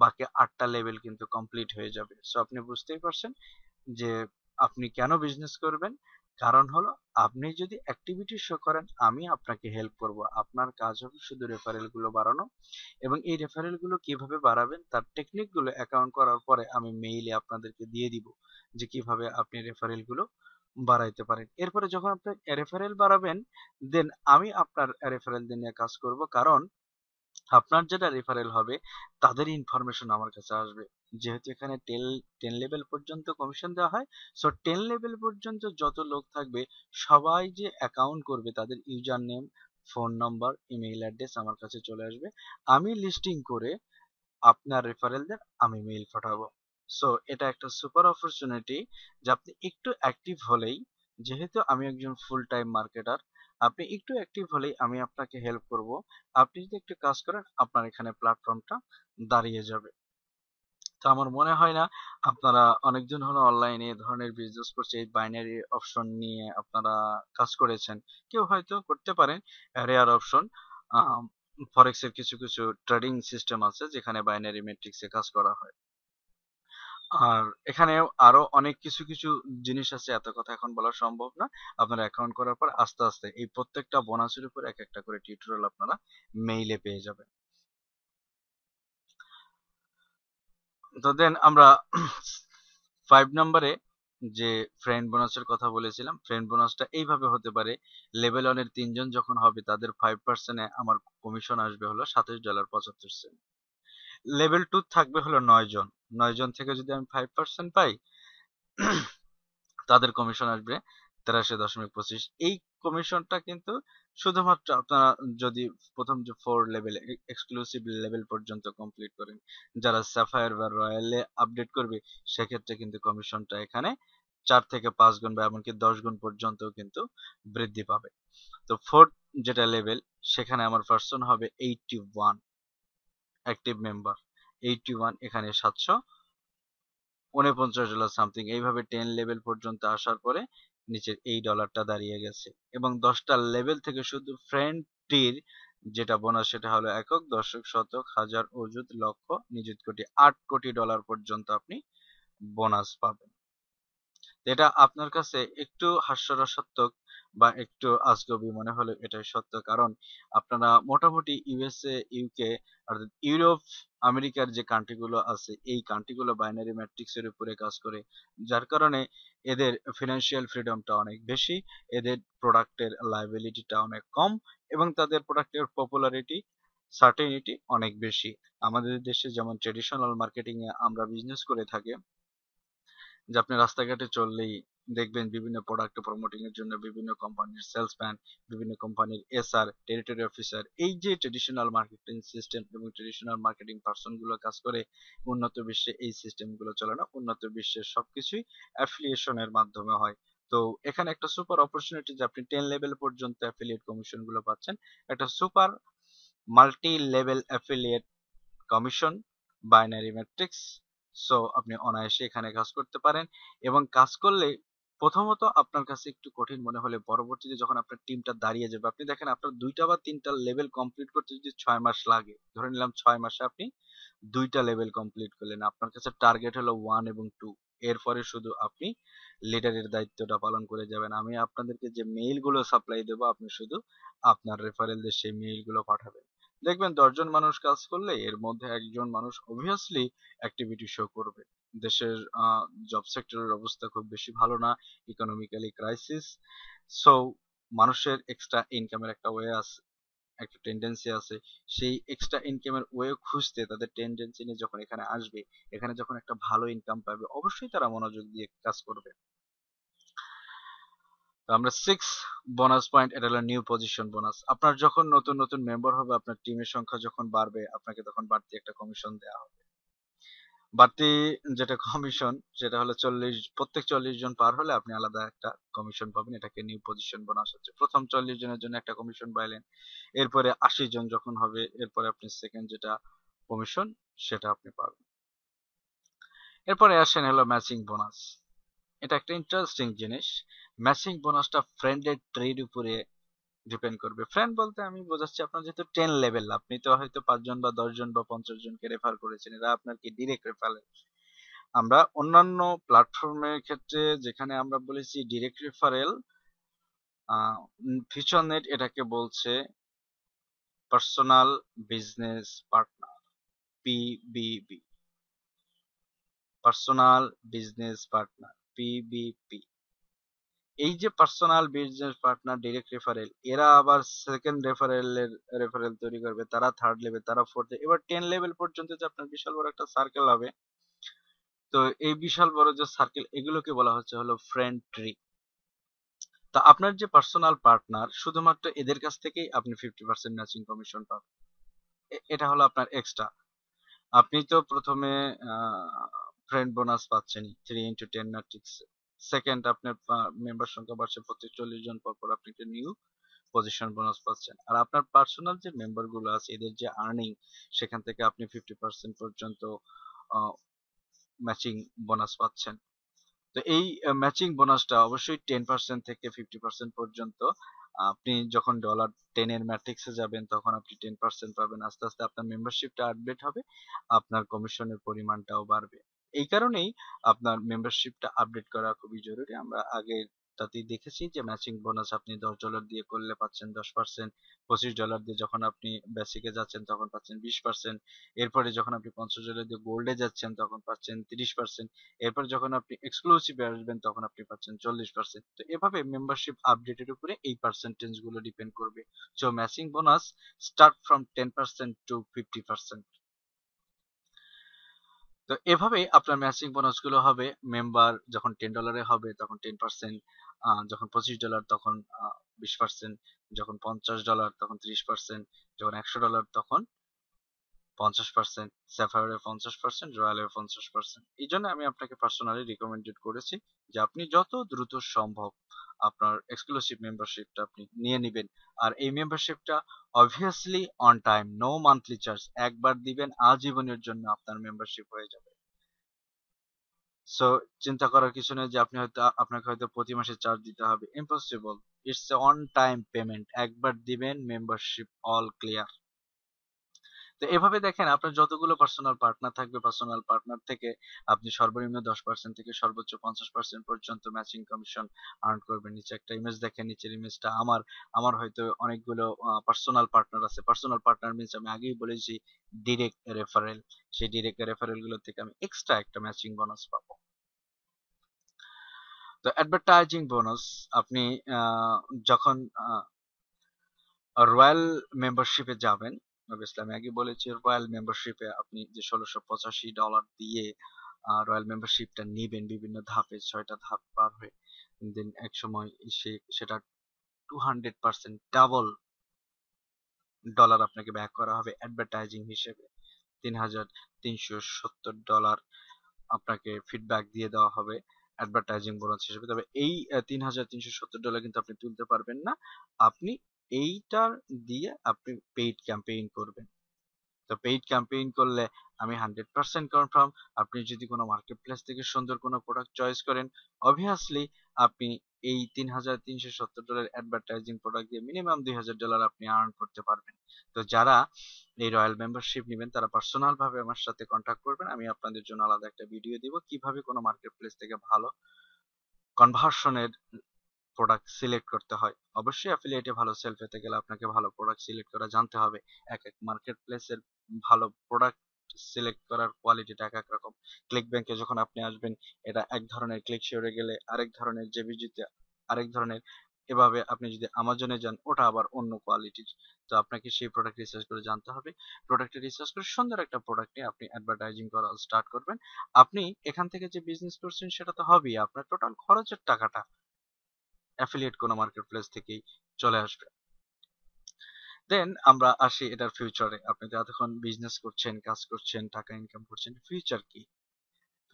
বাকি 8টা লেভেল কিন্তু কমপ্লিট হয়ে যাবে। সো আপনি বুঝতেই পারছেন যে আপনি কেন বিজনেস করবেন। কারণ হলো, আপনি যদি অ্যাক্টিভিটি শো করেন, আমি আপনাকে হেল্প করব। আপনার কাজ হবে শুধু রেফারেল গুলো বাড়ানো, এবং এই রেফারেল গুলো কিভাবে বাড়াবেন তার টেকনিক গুলো অ্যাকাউন্ট করার পরে আমি মেইলে আপনাদেরকে দিয়ে দিব, যে কিভাবে আপনি রেফারেল গুলো বাড়াইতে পারেন। এরপরে যখন আপনি রেফারেল বাড়াবেন, দেন আমি আপনার রেফারেল দিয়ে নিয়ে কাজ করব। কারণ আপনার যেটা রেফারেল হবে তাদের ইনফরমেশন আমার কাছে আসবে। যেহেতু এখানে 10 লেভেল পর্যন্ত কমিশন দেওয়া হয়, সো 10 লেভেল পর্যন্ত যত লোক থাকবে সবাই যে অ্যাকাউন্ট করবে, তাদের user name, phone number, email address আমার কাছে চলে আসবে। আমি লিস্টিং করে আপনার রেফারেলদের আমি মেইল পাঠাবো। সো এটা একটা সুপার অপরচুনিটি, যে আপনি একটু অ্যাক্টিভ হলেই, যেহেতু আমি একজন ফুল টাইম মার্কেটার, আপনি একটু অ্যাক্টিভ হলেই আমি আপনাকে হেল্প করব। আপনি যদি একটু কাজ করেন, আপনার এখানে প্ল্যাটফর্মটা দাঁড়িয়ে যাবে। তো আমার মনে হয় না আপনারা অনেকজন হলো অনলাইনে এই ধরনের বিজনেস করছে, এই বাইনারি অপশন নিয়ে আপনারা কাজ করেছেন। কেউ হয়তো করতে পারেন রেয়ার অপশন। ফরেক্স এর কিছু কিছু ট্রেডিং সিস্টেম আছে যেখানে বাইনারি ম্যাট্রিক্সে কাজ করা হয়। আর এখানে আরো অনেক কিছু কিছু জিনিস আছে, এত কথা এখন বলা সম্ভব না। আপনারা অ্যাকাউন্ট করার পর আস্তে আস্তে এই প্রত্যেকটা বোনাসের উপর এক একটা করে টিউটোরিয়াল আপনারা মেইলে পেয়ে যাবেন। তো দেন আমরা 5 নম্বরে যে ফ্রেন্ড বোনাসের কথা বলেছিলাম, ফ্রেন্ড বোনাসটা এইভাবে হতে পারে। লেভেল 1 এর 3জন যখন হবে, তাদের 5% আমার কমিশন আসবে হলো $27.75। লেভেল 2 থাকবে হলো 9জন, 9জন থেকে যদি আমি 5% পাই, তাদের কমিশন আসবে 83.25। এই কমিশনটা কিন্তু শুধুমাত্র আপনারা যদি প্রথম যে 4 লেভেল এক্সক্লুসিভ লেভেল পর্যন্ত কমপ্লিট করেন, যারা স্যাফায়ার বা রয়্যালে আপডেট করবে সেক্ষেত্রে কিন্তু কমিশনটা এখানে 4 থেকে 5 গুণ বা এমনকি 10 গুণ পর্যন্ত কিন্তু বৃদ্ধি পাবে। তো ফোর্থ যেটা লেভেল, সেখানে আমার পার্সন হবে 81 অ্যাক্টিভ মেম্বার, 81 এখানে $749 সামথিং। এইভাবে 10 লেভেল পর্যন্ত আসার পরে নিচের এই ডলারটা দাঁড়িয়ে গেছে। এবং 10টা লেভেল থেকে শুধু ফ্রেন্ডটির যেটা বোনাস সেটা হলো একক, দশক, শতক, হাজার, অযুত, লক্ষ, নিযুত, কোটি, 8 কোটি ডলার পর্যন্ত আপনি বোনাস পাবেন। এটা আপনার কাছে একটু হাস্যরসাত্মক বা একটু আজগবি মনে হলে এটাই সত্য, কারণ আপনারা মোটামুটি ইউএসএ, ইউকে অর্থাৎ ইউরোপ, আমেরিকার যে কান্ট্রিগুলো আছে এই কান্ট্রিগুলো বাইনারি ম্যাট্রিক্সের উপরে কাজ করে, যার কারণে এদের ফিনান্সিয়াল ফ্রিডমটা অনেক বেশি, এদের প্রোডাক্টের লায়াবিলিটিটা অনেক কম, এবং তাদের প্রোডাক্টের পপুলারিটি সার্টেনিটি অনেক বেশি। আমাদের দেশে যেমন ট্রেডিশনাল মার্কেটিং এ আমরা বিজনেস করে থাকি, যে আপনি রাস্তাঘাটে চললেই দেখবেন বিভিন্ন প্রোডাক্ট প্রমোটিং এর জন্য বিভিন্ন কোম্পানির সেলসম্যান, বিভিন্ন কোম্পানির এসআর, টেরিটরি অফিসার, এই যে ট্রেডিশনাল মার্কেটিং সিস্টেম এবং ট্রেডিশনাল মার্কেটিং পার্সন গুলো কাজ করে, উন্নত বিশ্বে এই সিস্টেম গুলো চলে না। উন্নত বিশ্বের সবকিছুই অ্যাফিলিয়েশনের মাধ্যমে হয়। তো এখানে একটা সুপার অপরচুনিটি যে আপনি 10 লেভেল পর্যন্ত অ্যাফিলিয়েট কমিশন গুলো পাচ্ছেন, একটা super multi level affiliate commission, binary matrix. So আপনি অনায়াসে এখানে কাজ করতে পারেন, এবং কাজ করলে প্রথমত আপনার কাছে একটু কঠিন মনে হলে পরবর্তীতে যখন আপনার টিমটা দাঁড়িয়ে যাবে, আপনি দেখেন আপনার 2টা বা 3টা লেভেল কমপ্লিট করতে যদি 6 মাস লাগে, ধরে নিলাম 6 মাসে আপনি 2টা লেভেল কমপ্লিট করলেন, আপনার কাছে টার্গেট হলো 1 এবং 2, এরপরে শুধু আপনি লিডারের দায়িত্বটা পালন করে যাবেন। আমি আপনাদেরকে যে মেইল গুলো সাপ্লাই দেবো, আপনি শুধু আপনার রেফারেলদের সেই মেইল গুলো পাঠাবেন। দেখবেন 10 জন মানুষ কাজ করলে এর মধ্যে একজন মানুষ অবভিয়াসলি অ্যাক্টিভিটি শো করবে। দেশের জব সেক্টরের অবস্থা খুব বেশি ভালো না, ইকোনমিক্যালি ক্রাইসিস। সো মানুষের এক্সট্রা ইনকামের একটা ওয়ে আছে, একটা টেন্ডেন্সি আছে। সেই এক্সট্রা ইনকামের ওয়ে খুঁজতে তাদের টেন্ডেন্সি নিয়ে যখন এখানে আসবে, এখানে যখন একটা ভালো ইনকাম পাবে, অবশ্যই তারা মনোযোগ দিয়ে কাজ করবে। তো আমরা 6 বোনাস পয়েন্ট, এটা হলো নিউ পজিশন বোনাস। আপনার যখন নতুন নতুন মেম্বার হবে, আপনার টিমের সংখ্যা যখন বাড়বে, আপনাকে তখন বাড়তি একটা কমিশন দেওয়া হবে। বাড়তি যেটা কমিশন সেটা হলো 40, প্রত্যেক 40 জন পার হলে আপনি আলাদা একটা কমিশন পাবেন। এটাকে নিউ পজিশন বোনাস হচ্ছে। প্রথম 40 জনের জন্য একটা কমিশন পাইলেন, এরপরে 80 জন যখন হবে এরপরে আপনি সেকেন্ড যেটা কমিশন সেটা আপনি পাবেন। এরপরে আসেন হলো ম্যাচিং বোনাস। এটা একটা ইন্টারেস্টিং জিনিস। ম্যাচিং বোনাসটা ফ্রেন্ডের ট্রেড উপরে ডিপেন্ড করবে। ফ্রেন্ড বলতে আমি বোঝাচ্ছি, আপনার যেহেতু 10 লেভেল, আপনি তো হয়তো 5 জন বা 10 জন বা 50 জনকে রেফার করেছেন, এরা আপনার কি ডিরেক্ট রেফারেল। আমরা অন্যান্য প্ল্যাটফর্মের ক্ষেত্রে যেখানে আমরা বলেছি ডিরেক্ট রেফারেল, ফিউচারনেট এটাকে বলছে personal business partner, PBP, personal business partner, PBP. এই যে personal business partner, direct referral, এরা আবার সেকেন্ড রেফারেল তৈরি করবে, তারা থার্ড লেভেল, তারা ফোর্থ, এবার 10 লেভেল পর্যন্ত যে আপনার বিশাল বড় একটা সার্কেল হবে। তো এই বিশাল বড় যে সার্কেল, এগুলোকে বলা হচ্ছে হলো ফ্রেন্ড ট্রি। তা আপনার যে পার্সোনাল পার্টনার, শুধুমাত্র এদের কাছ থেকেই আপনি 50% ম্যাচিং কমিশন পাবেন। এটা হলো আপনার এক্সট্রা। আপনি তো প্রথমে ফ্রেন্ড বোনাস পাচ্ছেন 3 × 10 ম্যাট্রিক্স। সেকেন্ড, আপনার মেম্বার সংখ্যা বাড়ছে, প্রত্যেক 40 জন পর পর আপনি একটা নিউ পজিশন বোনাস পাচ্ছেন। আর আপনার পার্সোনাল যে মেম্বার গুলো আছে, এদের যে আর্নিং, সেখান থেকে আপনি 50% পর্যন্ত ম্যাচিং বোনাস পাচ্ছেন। তো এই ম্যাচিং বোনাসটা অবশ্যই 10% থেকে 50% পর্যন্ত। আপনি যখন $10 এর ম্যাট্রিক্সে যাবেন তখন আপনি 10% পাবেন। আস্তে আস্তে আপনার মেম্বারশিপটা আপডেট হবে, আপনার কমিশনের পরিমাণটাও বাড়বে। এই কারণেই আপনার মেম্বারশিপটা আপডেট করা খুবই জরুরি। আমরা আগে তাতেই দেখেছি যে ম্যাচিং বোনাস আপনি $10 দিয়ে করলে পাচ্ছেন 10%, $25 দিয়ে যখন আপনি বেসিকে যাচ্ছেন তখন পাচ্ছেন 20%, এরপরে যখন আপনি $50 দিয়ে গোল্ডে যাচ্ছেন তখন পাচ্ছেন 30%, এরপর যখন আপনি এক্সক্লুসিভে আসবেন তখন আপনি পাচ্ছেন 40%। তো এভাবে মেম্বারশিপ আপডেটের উপরে এই পার্সেন্টেজ গুলো ডিপেন্ড করবে। So matching bonus start from 10% to 50%। তো এভাবেই আপনার ম্যাচিং বোনাস গুলো হবে। মেম্বার যখন $10 হবে তখন 10%, যখন $25 তখন 20%, যখন $50 তখন 30%, যখন $100 তখন 50%, স্যাফায়ারে 50%, রয়্যালে 50%। এই জন্য আমি আপনাকে পার্সোনালি রিকমেন্ডেড করেছি যে আপনি যত দ্রুত সম্ভব আপনার এক্সক্লুসিভ মেম্বারশিপটা আপনি নিয়ে নেবেন। আর এই মেম্বারশিপটা obviously on time, no monthly charge. একবার দিবেন, আজীবনের জন্য আপনার মেম্বারশিপ হয়ে যাবে। সো চিন্তা করার কিছু নেই যে আপনাকে হয়তো প্রতি মাসে চার্জ দিতে হবে, impossible. It's a on time payment, একবার দিবেন, মেম্বারশিপ অল ক্লিয়ার। তো এভাবে দেখেন আপনার যতগুলো পার্সোনাল পার্টনার থাকবে, পার্সোনাল পার্টনার থেকে আপনি সর্বনিম্ন 10% থেকে সর্বোচ্চ 50% পর্যন্ত ম্যাচিং কমিশন আর্ন করবেন। নিচে একটা ইমেজ দেখেন, নিচের ইমেজটা আমার হয়তো অনেকগুলো পার্সোনাল পার্টনার আছে। পার্সোনাল পার্টনার মিনস আমি আগেই বলেছি ডিরেক্ট রেফারেল। সেই ডিরেক্ট রেফারেল গুলো থেকে আমি এক্সট্রা একটা ম্যাচিং বোনাস পাবো। তো অ্যাডভার্টাইজিং বোনাস আপনি যখন রয়্যাল মেম্বারশিপে যাবেন, অবভিয়াসলি আমি আগে বলেছি রয়্যাল মেম্বারশিপে আপনি যে $1685 দিয়ে রয়্যাল মেম্বারশিপটা নিবেন বিভিন্ন ধাপে, 6টা ধাপ পার হয়ে, দেন এক সময় সেটা 200% ডাবল ডলার আপনাকে ব্যাক করা হবে অ্যাডভার্টাইজিং হিসেবে। $3370 আপনাকে ফিডব্যাক দিয়ে দেওয়া হবে অ্যাডভার্টাইজিং বোনাস হিসেবে। তবে এই $3370 কিন্তু আপনি তুলতে পারবেন না। আপনি এইটার দিয়ে আপনি পেইড ক্যাম্পেইন করবেন। তো পেইড ক্যাম্পেইন করলে আমি 100% কনফার্ম, আপনি যদি কোনো মার্কেট প্লেস থেকে সুন্দর কোনো প্রোডাক্ট চয়েস করেন, অবভিয়াসলি আপনি এই $3370 অ্যাডভার্টাইজিং প্রোডাক্ট দিয়ে মিনিমাম $2000 আপনি আর্ন করতে পারবেন। তো যারা এই রয়্যাল মেম্বারশিপ নেবেন তারা পার্সোনাল ভাবে আমার সাথে কন্ট্যাক্ট করবেন। আমি আপনাদের জন্য আলাদা একটা ভিডিও দিব কিভাবে কোনো মার্কেট প্লেস থেকে ভালো কনভার্সনের প্রোডাক্ট সিলেক্ট করতে হয়। অবশ্যই অ্যাফিলিয়েটে ভালো সেল পেতে গেলে আপনাকে ভালো প্রোডাক্ট সিলেক্ট করা জানতে হবে। এক এক মার্কেট প্লেসের ভালো প্রোডাক্ট সিলেক্ট করার কোয়ালিটিটা এক এক রকম। ক্লিক ব্যাংকে যখন আপনি আসবেন এটা এক ধরনের, ক্লিক শিওরে গেলে আরেক ধরনের, জেবিজিতে আরেক ধরনের, এভাবে আপনি যদি আমাজনে যান ওটা আবার অন্য কোয়ালিটির। তো আপনাকে সেই প্রোডাক্ট রিসার্চ করে জানতে হবে। প্রোডাক্টে রিসার্চ করে সুন্দর একটা প্রোডাক্ট নিয়ে আপনি অ্যাডভার্টাইজিং করা স্টার্ট করবেন। আপনি এখান থেকে যে বিজনেস করছেন সেটা তো হবেই, আপনার টোটাল খরচের টাকাটা অ্যাফিলিয়েট কোনো মার্কেট প্লেস থেকেই চলে আসবে। দেন আমরা আসি এটার ফিউচারে। আপনি তো এতক্ষণ বিজনেস করছেন, কাজ করছেন, টাকা ইনকাম করছেন, ফিউচার কি?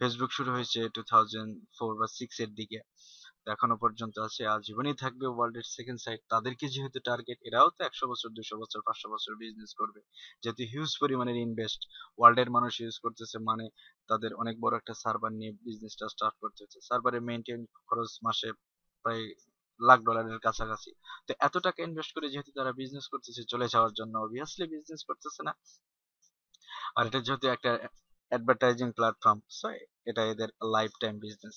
ফেসবুক শুরু হয়েছে 2004 বা 6 এর দিকে, তো এখনো পর্যন্ত আছে, আজীবনই থাকবে ওয়ার্ল্ডের সেকেন্ড সাইড। তাদেরকে যেহেতু টার্গেট, এরাও তো 100 বছর, 200 বছর, 500 বছর বিজনেস করবে। যেহেতু হিউজ পরিমাণের ইনভেস্ট ওয়ার্ল্ডের মানুষ ইউজ করতেছে, মানে তাদের অনেক বড় একটা সার্ভার নিয়ে বিজনেসটা স্টার্ট করতে হচ্ছে। সার্ভারের মেইনটেইন খরচ মাসে প্রায় $1,00,000 কাছাকাছি। তো এত টাকা ইনভেস্ট করে যেহেতু তারা বিজনেস করতেছে চলে যাওয়ার জন্য, অবভিয়াসলি বিজনেস করতেছে না। আর এটা যেহেতু একটা অ্যাডভার্টাইজিং প্ল্যাটফর্ম, সো এটা এদের লাইফ টাইম বিজনেস।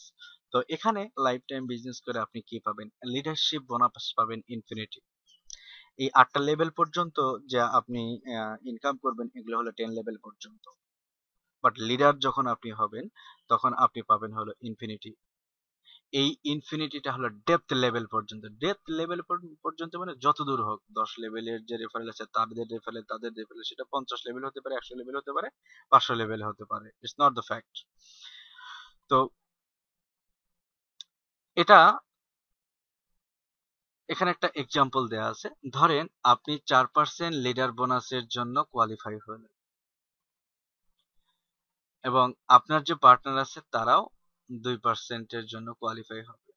তো এখানে লাইফ টাইম বিজনেস করে আপনি কি পাবেন? লিডারশিপ বোনাস পাবেন ইনফিনিটি। এই 8টা লেভেল পর্যন্ত যা আপনি ইনকাম করবেন এগুলো হলো 10 লেভেল পর্যন্ত। বাট লিডার যখন আপনি হবেন তখন আপনি পাবেন হলো ইনফিনিটি। এই ইনফিনিটিটা হলো ডেপথ লেভেল পর্যন্ত। ডেপথ লেভেল পর্যন্ত মানে যত দূর হোক, 10 লেভেলের যে রেফারেল আছে তাদের রেফারেল সেটা 50 লেভেল হতে পারে, 100 লেভেল হতে পারে, 500 লেভেল হতে পারে, ইটস নট দ্য ফ্যাক্ট। তো এটা এখানে একটা এক্সাম্পল দেয়া আছে। ধরেন আপনি 4% লিডার বোনাসের জন্য কোয়ালিফাই হলেন এবং আপনার যে পার্টনার আছে তারাও 2% এর জন্য কোয়ালিফাই হবে।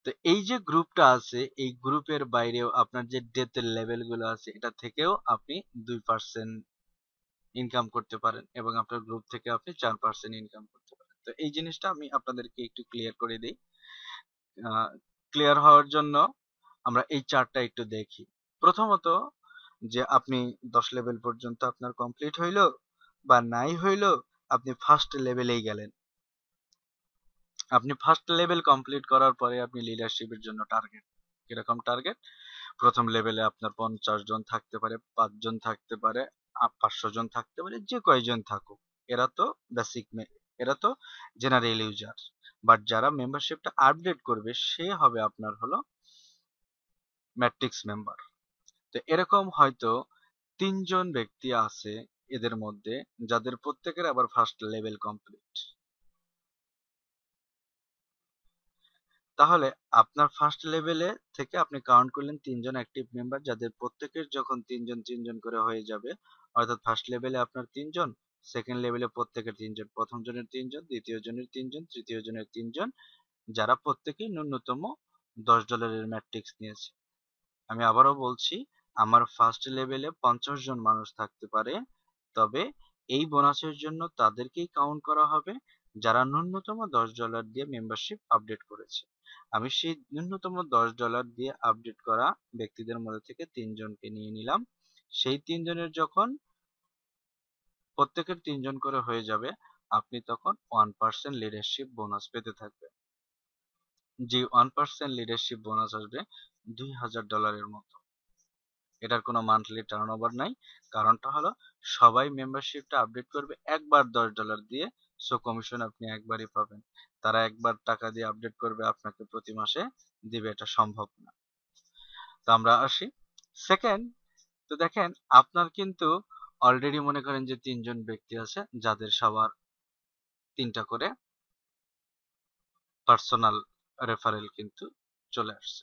তো এই যে গ্রুপটা আছে এই গ্রুপের বাইরেও আপনার যে ডেথ লেভেল গুলো আছে এটা থেকেও আপনি 2% ইনকাম করতে পারেন এবং আপনার গ্রুপ থেকে আপনি 4% ইনকাম করতে পারেন। তো এই জিনিসটা আমি আপনাদেরকে একটু ক্লিয়ার করে দিই। ক্লিয়ার হওয়ার জন্য আমরা এই চার্টটা একটু দেখি। প্রথমত যে আপনি 10 লেভেল পর্যন্ত আপনার কমপ্লিট হইলো বা নাই হইলো, আপনি ফার্স্ট লেভেলেই গেলেন। আপনি ফার্স্ট লেভেল কমপ্লিট করার পরে আপনি লিডারশিপের জন্য টার্গেট। কিরকম টার্গেট? প্রথম লেভেলে আপনার 50 জন থাকতে পারে, 5 জন থাকতে পারে, 500 জন থাকতে পারে, যে কয়জন থাকুক। এরা তো বেসিক, এরা তো জেনারেল ইউজার। বাট যারা মেম্বারশিপটা আপডেট করবে সে হবে আপনার হলো ম্যাট্রিক্স মেম্বার। তো এরকম হয়তো 3 জন ব্যক্তি আছে এদের মধ্যে যাদের প্রত্যেকের আবার ফার্স্ট লেভেল কমপ্লিট। তাহলে আপনার ফার্স্ট লেভেলে থেকে আপনি কাউন্ট করলেন 3 জন অ্যাক্টিভ মেম্বার, যাদের প্রত্যেকের যখন 3 জন 3 জন করে হয়ে যাবে, অর্থাৎ ফার্স্ট লেভেলে আপনার 3 জন, সেকেন্ড লেভেলে প্রত্যেকের 3 জন, প্রথম জনের 3 জন, দ্বিতীয় জনের 3 জন, তৃতীয় জনের 3 জন, যারা প্রত্যেকেই ন্যূনতম $10 ম্যাট্রিক্স নিয়েছে। আমি আবারও বলছি, আমার ফার্স্ট লেভেলে 50 জন মানুষ থাকতে পারে, তবে এই বোনাসের জন্য তাদেরকেই কাউন্ট করা হবে যারা ন্যূনতম $10 দিয়ে মেম্বারশিপ আপডেট করেছে। আমি সেই ন্যূনতম $10 দিয়ে আপডেট করা ব্যক্তিদের মধ্যে থেকে 3 জনকে নিয়ে নিলাম। সেই 3 জনের যখন প্রত্যেকের 3 জন করে হয়ে যাবে, আপনি তখন 1% লিডারশিপ বোনাস পেতে থাকবেন। যে 1% লিডারশিপ বোনাস আসবে $2000 মতো। এটার কোনো মান্থলি টার্নওভার নাই। কারণটা হলো সবাই মেম্বারশিপটা আপডেট করবে একবার $10 দিয়ে, সো কমিশন আপনি একবারই পাবেন। তারা একবার টাকা দিয়ে আপডেট করবে, আপনাকে প্রতি মাসে দিবে, এটা সম্ভব না। তো আমরা আসি সেকেন্ড। তো দেখেন, আপনার কিন্তু অলরেডি মনে করেন যে 3 জন ব্যক্তি আছে যাদের সবার 3টা করে পার্সোনাল রেফারেল কিন্তু চলে আসছে।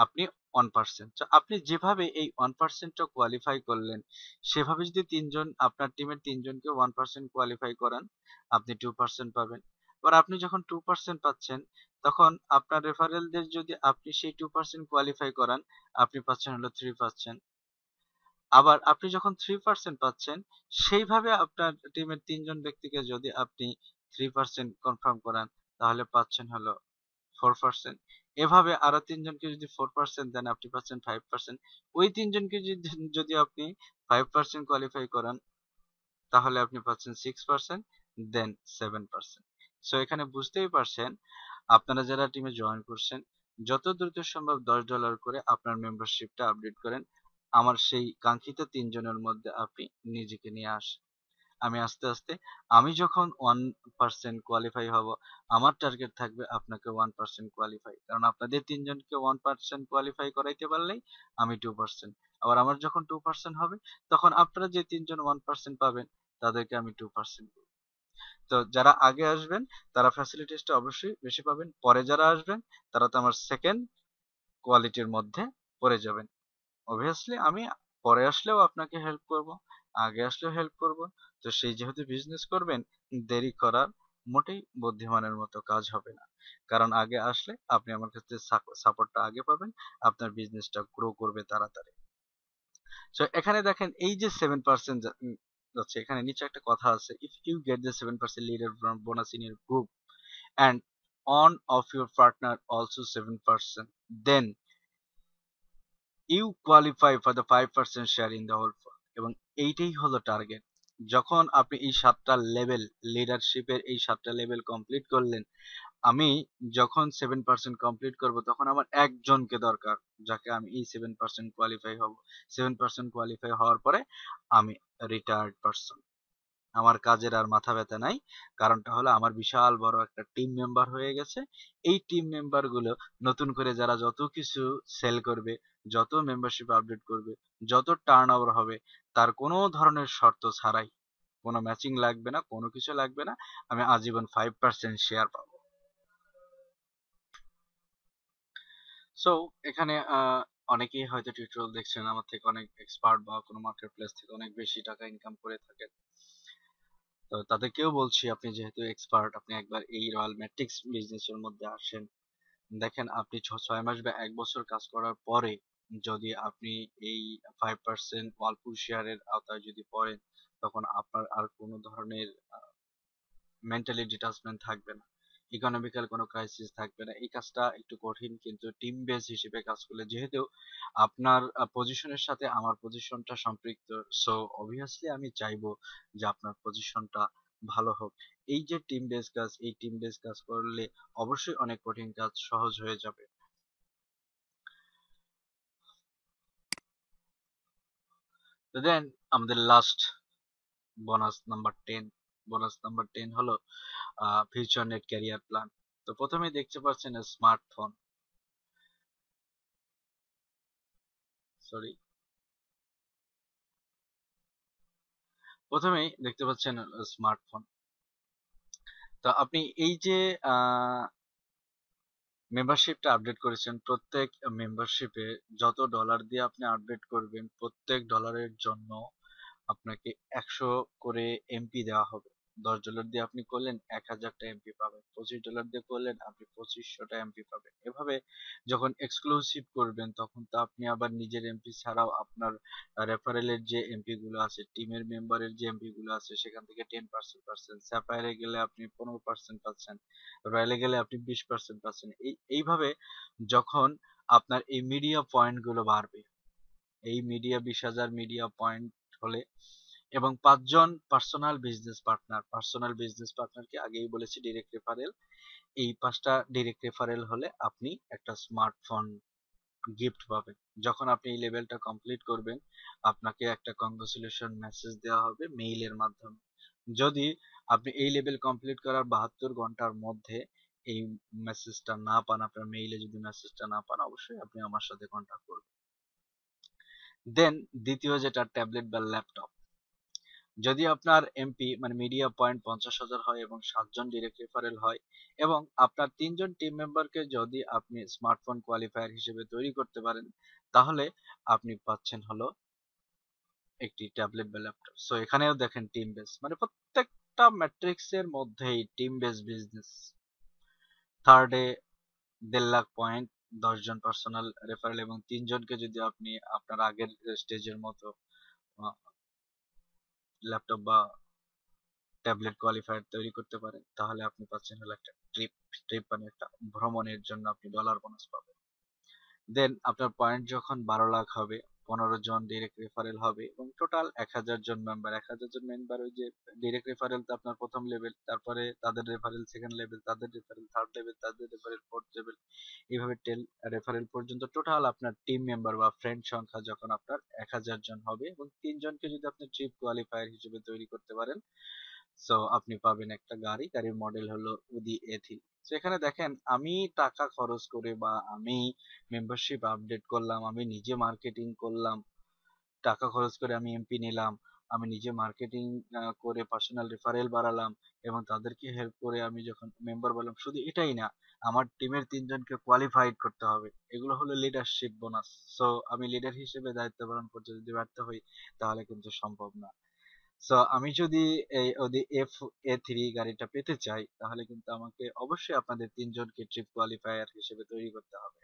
আপনি 1%, আপনি যেভাবে এই 1%টা কোয়ালিফাই করলেন, সেভাবে যদি 3 জন আপনার টিমের 3 জনকে 1% কোয়ালিফাই করান, আপনি 2% পাবেন। এবার আপনি যখন 2% পাচ্ছেন, তখন আপনার রেফারেলদের যদি আপনি সেই 2% কোয়ালিফাই করান, আপনি পাচ্ছেন হলো 3%। আবার আপনি যখন 3% পাচ্ছেন, সেইভাবে আপনার টিমের 3 জন ব্যক্তিকে যদি আপনি 3% কনফার্ম করান, তাহলে পাচ্ছেন হলো 4%। এভাবে আরো 3 জনকে যদি 4% দেন, আপনি পাচ্ছেন 5%। ওই 3 জনকে যদি আপনি 5% কোয়ালিফাই করান, তাহলে আপনি পাচ্ছেন 6%, দেন 7%। সো এখানে বুঝতেই পারছেন, আপনারা যারা টিমে জয়েন করছেন, যত দ্রুত সম্ভব $10 করে আপনার মেম্বারশিপটা আপডেট করেন। আমার সেই কাঙ্ক্ষিত 3 জনের মধ্যে আপনি নিজেকে নিয়ে আসেন। আমি আস্তে আস্তে, আমি যখন 1% কোয়ালিফাই হব, আমার টার্গেট থাকবে আপনাকে 1% কোয়ালিফাই, কারণ আপনাদের 3 জনকে 1% কোয়ালিফাই করাইতে পারলেই আমি 2%। আবার আমার যখন 2% হবে, তখন আপনারা যে 3 জন 1% পাবেন, তাদেরকে আমি 2%। তো যারা আগে আসবেন, তারা ফ্যাসিলিটিসটা অবশ্যই বেশি পাবেন। পরে যারা আসবেন, তারা তো আমার সেকেন্ড কোয়ালিটির মধ্যে পড়ে যাবেন। অবভিয়াসলি আমি পরে আসলেও আপনাকে হেল্প করব, আগে আসলেও হেল্প করব। তো সেই যেহেতু বিজনেস করবেন, দেরি করার মোটেই বুদ্ধিমানের মতো কাজ হবে না। কারণ আগে আসলে আপনি আমার কাছে সাপোর্টটা আগে পাবেন, আপনার বিজনেসটা গ্রো করবে তাড়াতাড়ি। সো এখানে দেখেন, এই যে 7% যাচ্ছে, এখানে নিচে একটা কথা আছে, if you get the 7% leader bonus in your group and on of your partner also 7%, then you qualify for the 5% share in the whole fund। এবং এইটাই হলো টার্গেট। যখন আপনি এই 7টা লেভেল, লিডারশিপের এই 7টা লেভেল কমপ্লিট করলেন, আমি যখন 7% কমপ্লিট করব, তখন আমার একজনকে দরকার, যাকে আমি এই 7% কোয়ালিফাই হব। 7% কোয়ালিফাই হওয়ার পরে আমি রিটায়ার্ড পারসন, আমার কাজের আর মাথা ব্যথা নাই। কারণটা হলো, আমার বিশাল বড় একটা টিম মেম্বার হয়ে গেছে। এই টিম মেম্বার গুলো নতুন করে যারা যত কিছু সেল করবে, যত মেম্বারশিপ আপডেট করবে, যত টার্ন ওভার হবে, তার কোনো ধরনের শর্ত ছাড়াই, কোনো ম্যাচিং লাগবে না, কোনো কিছু লাগবে না, আমি আজীবন 5% শেয়ার পাবো। সো এখানে অনেকেই হয়তো টিউটোরিয়াল দেখছেন আমার থেকে অনেক এক্সপার্ট, বা কোনো মার্কেট প্লেস থেকে অনেক বেশি টাকা ইনকাম করে থাকেন। তো তাদেরকেও বলছি, আপনি যেহেতু এক্সপার্ট, আপনি একবার এই রয়্যাল ম্যাট্রিক্স বিজনেসের মধ্যে আসেন। দেখেন, আপনি 6 মাস বা 1 বছর কাজ করার পরে যদি আপনি এই 5% অল্প শেয়ারের আওতায় যদি পড়েন, তখন আপনার আর কোনো ধরনের মেন্টালি ডিটাচমেন্ট থাকবে না, ইকোনমিক্যাল কোনো ক্রাইসিস থাকবে না। এই কাজটা একটু কঠিন, কিন্তু টিম বেস হিসেবে কাজ করলে, যেহেতু আপনার পজিশনের সাথে আমার পজিশনটা সম্পৃক্ত, সো অবভিয়াসলি আমি চাইবো যে আপনার পজিশনটা ভালো হোক। এই যে টিম বেস কাজ, এই টিম বেস কাজ করলে অবশ্যই অনেক কঠিন কাজ সহজ হয়ে যাবে। তো দেন আমাদের লাস্ট বোনাস নাম্বার 10 হলো ফিউচার নেট ক্যারিয়ার প্ল্যান। তো প্রথমেই দেখতে পাচ্ছেন স্মার্টফোন, সরি, প্রথমেই দেখতে পাচ্ছেন স্মার্টফোন। তো আপনি এই যে মেম্বারশিপটা আপডেট করেছেন, প্রত্যেক মেম্বারশিপে যত ডলার দিয়ে আপনি আপডেট করবেন, প্রত্যেক ডলারের জন্য আপনাকে 100 করে এমপি দেওয়া হবে। $10 দিয়ে আপনি করলেন 1000টা এমপি পাবেন, $25 দিয়ে করলেন আপনি 2500টা এমপি পাবেন। এভাবে যখন এক্সক্লুসিভ করবেন তখন তো আপনি আবার নিজের এমপি ছাড়াও আপনার রেফারেলের যে এমপি গুলো আছে, টিমের মেম্বারের যে এমপি গুলো আছে সেখান থেকে 10% পাচ্ছেন, স্যাফায়ারে গেলে আপনি 15% পাচ্ছেন, রয়্যালে গেলে আপনি 20% পাচ্ছেন। এইভাবে যখন আপনার এই মিডিয়া পয়েন্ট গুলো বাড়বে, এই মিডিয়া 20,000 মিডিয়া পয়েন্ট হলে, এবং 5 জন পার্সোনাল বিজনেস পার্টনারকে আগেই বলেছি ডিরেক্ট রেফারেল, এই 5টা ডিরেক্ট রেফারেল হলে আপনি একটা স্মার্টফোন গিফট পাবেন। যখন আপনি এই লেভেলটা কমপ্লিট করবেন আপনাকে একটা কংগ্রাচুলেশন মেসেজ দেওয়া হবে মেইলের মাধ্যমে। যদি আপনি এই লেভেল কমপ্লিট করার 72 ঘন্টার মধ্যে এই মেসেজটা না পান, আপনার মেইলে যদি মেসেজটা না পান, অবশ্যই আপনি আমার সাথে কন্ট্যাক্ট করবেন। দেন দ্বিতীয় যেটা, ট্যাবলেট বা ল্যাপটপ। যদি আপনার এমপি মানে মিডিয়া পয়েন্ট 50,000 হয় এবং 7 জন ডিরেক্ট রেফারেল হয় এবং আপনার 3 জন টিম মেম্বারকে যদি আপনি স্মার্টফোন কোয়ালিফায়ার হিসেবে তৈরি করতে পারেন, তাহলে আপনি পাচ্ছেন হলো একটি ট্যাবলেট বা ল্যাপটপ। সো এখানেও দেখেন টিম বেস, মানে প্রত্যেকটা ম্যাট্রিক্স এর মধ্যেই টিম বেস বিজনেস। থার্ডে 1.5 লাখ পয়েন্ট, 10 জন পার্সোনাল রেফারেল এবং 3 জনকে যদি আপনি আপনার আগের স্টেজের মতো ল্যাপটপ বা ট্যাবলেট কোয়ালিফায়ার তৈরি করতে পারেন, তাহলে আপনি পাচ্ছেন হলো একটা ট্রিপ মানে একটা ভ্রমণের জন্য আপনি ডলার বোনাস পাবেন। দেন আপনার পয়েন্ট যখন 12 লাখ হবে, 15 জন ডিরেক্ট রেফারেল হবে এবং টোটাল 1000 জন মেম্বার। 1000 জন মেম্বার, ওই যে ডিরেক্ট রেফারেল তো আপনার প্রথম লেভেল, তারপরে তাদের রেফারেল সেকেন্ড লেভেল, তাদের রেফারেল থার্ড লেভেল, তাদের রেফারেল ফোর্থ লেভেল, এইভাবে রেফারেল পর্যন্ত টোটাল আপনার টিম মেম্বার বা ফ্রেন্ড সংখ্যা যখন আপনার 1000 জন হবে এবং 3 জনকে যদি আপনি ট্রিপ কোয়ালিফায়ার হিসেবে তৈরি করতে পারেন, সো আপনি পাবেন একটা গাড়ি। গাড়ির মডেল হলো উডি এথি। তো এখানে দেখেন আমি টাকা খরচ করে বা আমি মেম্বারশিপ আপডেট করলাম, আমি নিজে মার্কেটিং করলাম, টাকা খরচ করে আমি এমপি নিলাম, আমি নিজে মার্কেটিং করে পার্সোনাল রেফারেল বাড়ালাম এবং তাদেরকে হেল্প করে আমি যখন মেম্বার বললাম, শুধু এটাই না, আমার টিমের 3 জনকে কোয়ালিফাইড করতে হবে। এগুলো হলো লিডারশিপ বোনাস। সো আমি লিডার হিসেবে দায়িত্ব পালন করতে যদি ব্যর্থ হই তাহলে কিন্তু সম্ভব না। সো আমি যদি এই ওদি FA3 গাড়িটা পেতে চাই তাহলে কিন্তু আমাকে অবশ্যই আপনাদের 3 জনকে ট্রিপ কোয়ালিফায়ার হিসেবে তৈরি করতে হবে।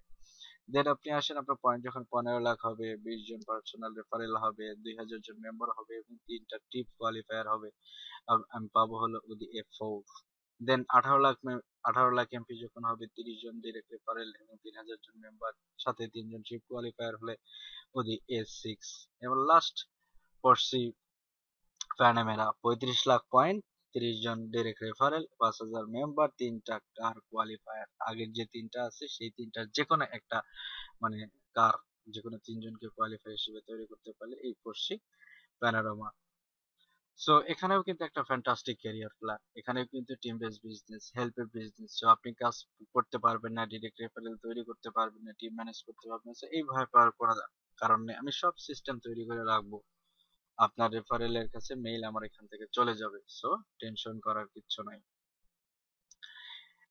দেন আপনি আসেন, আপনার পয়েন্ট যখন 15 লাখ হবে, 20 জন পার্সোনাল রেফারেল হবে, 2000 জন মেম্বার হবে এবং 3টা ট্রিপ কোয়ালিফায়ার হবে, আমি পাবো হলো ওদি F4। দেন 18 লাখ এমপি যখন হবে, 30 জন ডিরেক্ট রেফারেল এবং 3000 জন মেম্বার, সাথে 3 জন ট্রিপ কোয়ালিফায়ার হলে ওদি S6। এবং লাস্ট পড়ছি প্যানামেরা, 35 লাখ পয়েন্ট, 30 জন ডিরেক্ট রেফারেল, 5000 মেম্বার, 3টা কার কোয়ালিফায়ার। আগের যে 3টা আছে সেই 3টার যে কোনো একটা মানে কার, যে কোনো 3 জনকে কোয়ালিফাই হিসেবে তৈরি করতে পারলে এই কোর্সটি প্যানোরামা। সো এখানেও কিন্তু একটা ফ্যান্টাস্টিক ক্যারিয়ার প্ল্যান, এখানেও কিন্তু টিম বেস বিজনেস, হেল্পের বিজনেস। সো আপনি কাজ করতে পারবেন না, ডিরেক্ট রেফারেল তৈরি করতে পারবেন না, টিম ম্যানেজ করতে পারবেন না, এই ভয় পাওয়ার কোনো কারণ নেই। আমি সব সিস্টেম তৈরি করে রাখবো, আপনার রেফারেলের কাছে মেইল আমার এখান থেকে চলে যাবে। সো টেনশন করার কিচ্ছু নাই।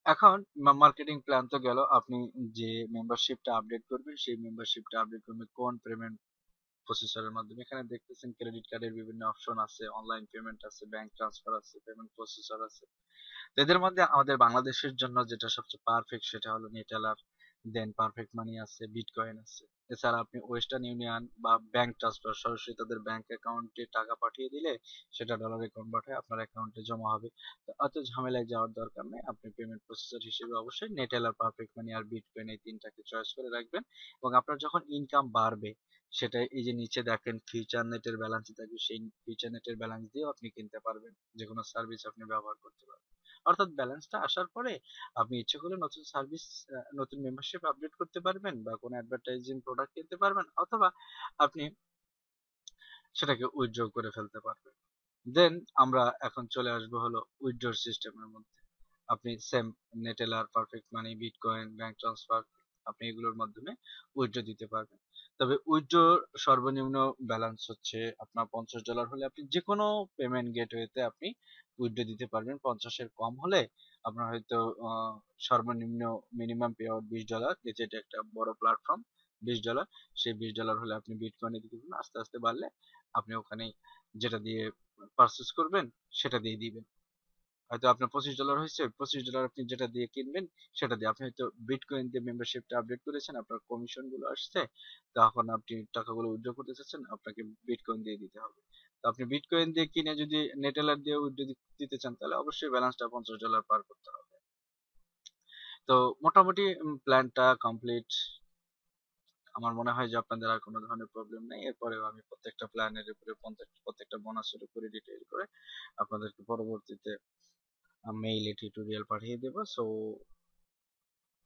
এখন মার্কেটিং প্ল্যান তো গেল, আপনি যে মেম্বারশিপটা আপডেট করবেন সেই মেম্বারশিপটা আপডেট করবেন কোন পেমেন্ট প্রসেসরের মাধ্যমে। এখানে দেখতেছেন ক্রেডিট কার্ডের বিভিন্ন অপশন আছে, অনলাইন পেমেন্ট আছে, ব্যাংক ট্রান্সফার আছে, পেমেন্ট প্রসেসর আছে। তো এদের মধ্যে আমাদের বাংলাদেশের জন্য যেটা সবচেয়ে পারফেক্ট সেটা হলো নেটেলার, দেন পারফেক্ট মানি আছে, বিটকয়েন আছে। এছাড়া আপনি ওয়েস্টার্ন ইউনিয়ন বা ব্যাংক ট্রান্সফার, সরাসরি তাদের ব্যাংক অ্যাকাউন্টে টাকা পাঠিয়ে দিলে সেটা ডলারে কনভার্ট হয়ে আপনার অ্যাকাউন্টে জমা হবে। তো অত ঝামেলায় যাওয়ার দরকার নেই, আপনি পেমেন্ট প্রসেসর হিসেবে অবশ্যই নেটেলার, পারফেক্ট মানি আর বিটকয়েন এই তিনটাকে চয়েস করে রাখবেন। এবং আপনার যখন ইনকাম বাড়বে সেটা এই যে নিচে দেখেন ফিউচার নেটের ব্যালেন্স থাকবে, সেই ফিউচার নেটের ব্যালেন্স দিয়েও আপনি কিনতে পারবেন, যে কোনো সার্ভিস আপনি ব্যবহার করতে পারবেন। অর্থাৎ ব্যালেন্সটা আসার পরে আপনি ইচ্ছে করলে নতুন সার্ভিস, নতুন মেম্বারশিপ আপডেট করতে পারবেন বা কোনো অ্যাডভার্টাইজিং প্রোডাক্ট কিনতে পারবেন, অথবা আপনি সেটাকে উইথড্র করে ফেলতে পারবেন। দেন আমরা এখন চলে আসবো হলো উইথড্র সিস্টেমের মধ্যে। আপনি সেম নেটেলার, পারফেক্ট মানি, বিটকয়েন, ব্যাংক ট্রান্সফার আপনি এগুলোর মাধ্যমে উইথড্র দিতে পারবেন। তবে উইথড্র সর্বনিম্ন ব্যালেন্স হচ্ছে আপনার $50 হলে আপনি যে কোনো পেমেন্ট গেটওয়েতে আপনি উইথড্র দিতে পারবেন। 50-এর কম হলে আপনার হয়তো সর্বনিম্ন মিনিমাম পে আউট $20, যেটা এটা একটা বড় প্ল্যাটফর্ম। $20, সেই $20 হলে আপনি বিটকয়েনে দিতে পারবেন। আস্তে আস্তে বাড়লে আপনি ওখানে যেটা দিয়ে পারচেস করবেন সেটা দিয়ে দিবেন। হয়তো আপনার $25 হয়েছে, $25 আপনি যেটা দিয়ে কিনবেন সেটা দিয়ে, আপনি হয়তো বিটকয়েন দিয়ে মেম্বারশিপটা আপডেট করেছেন, আপনার কমিশন গুলো আসছে, তখন আপনি টাকাগুলো উইথড্র করতে চাচ্ছেন, আপনাকে বিটকয়েন দিয়ে দিতে হবে। তো আপনি বিটকয়েন দিয়ে কিনে যদি নেটেলার দিয়ে উইথড্র দিতে চান তাহলে অবশ্যই ব্যালেন্সটা $50 পার করতে হবে। তো মোটামুটি প্ল্যানটা কমপ্লিট। আমার মনে হয় যে আপনাদের আর কোনো ধরনের প্রবলেম নেই। এরপরেও আমি প্রত্যেকটা প্ল্যানের উপরে প্রত্যেকটা বোনাসের উপরে ডিটেইল করে আপনাদেরকে পরবর্তীতে মেইলে টিউটোরিয়াল পাঠিয়ে দেব। সো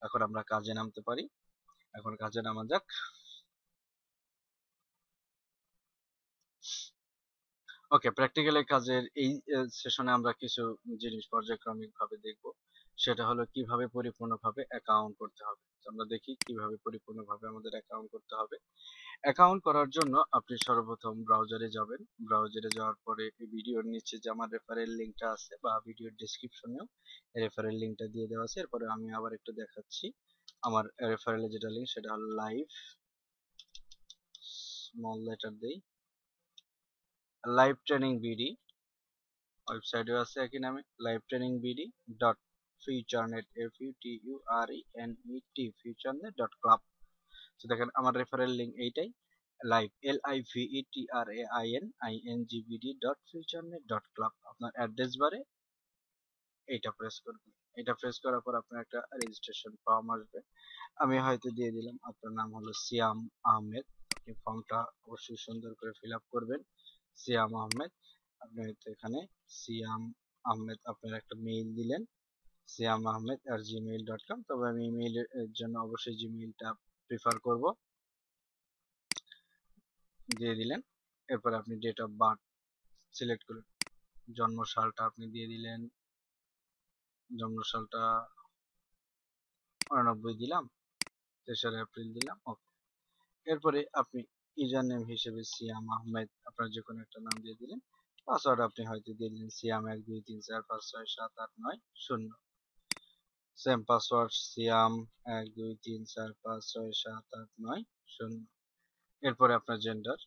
এখন আমরা কাজে নামতে পারি। এখন কাজে নামা যাক। ওকে, প্র্যাকটিক্যালি কাজের এই সেশনে আমরা কিছু জিনিস পর্যায়ক্রমিক ভাবে দেখব। সেটা হলো কিভাবে পরিপূর্ণভাবে অ্যাকাউন্ট করতে হবে। তো আমরা দেখি কিভাবে পরিপূর্ণভাবে আমাদের অ্যাকাউন্ট করতে হবে। অ্যাকাউন্ট করার জন্য আপনি সর্বপ্রথম ব্রাউজারে যাবেন। ব্রাউজারে যাওয়ার পরে এই ভিডিওর নিচে যে আমার রেফারেল লিংকটা আছে বা ভিডিওর ডেসক্রিপশনেও রেফারেল লিংকটা দিয়ে দেওয়া আছে। এরপরে আমি আবার একটু দেখাচ্ছি। আমার রেফারেলে যেটা লিংক সেটা হলো লাইভ, স্মল লেটার দেই, লাইভ ট্রেনিং বিডি, ওয়েবসাইটেও আছে একই নামে, live training BD dot Futurenet, FUTURENET, Futurenet dot club. তো দেখেন আমার রেফারেল লিংক এইটাই, লাইভ, LIVETRAININGBD.FutureNet.club। আপনার অ্যাড্রেস বারে এইটা প্রেস করবেন। এটা প্রেস করার পর আপনার একটা রেজিস্ট্রেশন ফর্ম আসবে। আমি হয়তো দিয়ে দিলাম আপনার নাম হলো সিয়াম আহমেদ। আপনি ফর্মটা অবশ্যই সুন্দর করে ফিল আপ করবেন। সিয়াম আহমেদ, আপনি হয়তো এখানে সিয়াম আহমেদ আপনার একটা মেইল দিলেন, siamahmed@gmail.com। তবে আমি ইমেইলের জন্য অবশ্যই জিমেইলটা প্রিফার করব। দিয়ে দিলেন। এরপর আপনি ডেট অফ বার্থ সিলেক্ট করুন, জন্ম সালটা আপনি দিয়ে দিলেন, জন্ম সালটা 99 দিলাম, 3রা এপ্রিল দিলাম, ওকে। এরপরে আপনি ইউজার নেম হিসেবে সিয়াম আহমেদ আপনার যে কোনো একটা নাম দিয়ে দিলেন। পাসওয়ার্ড আপনি হয়তো দিয়ে দিলেন সিয়াম 123456780। সেম পাসওয়ার্ড সিয়াম 123456780। এরপরে আপনার gender,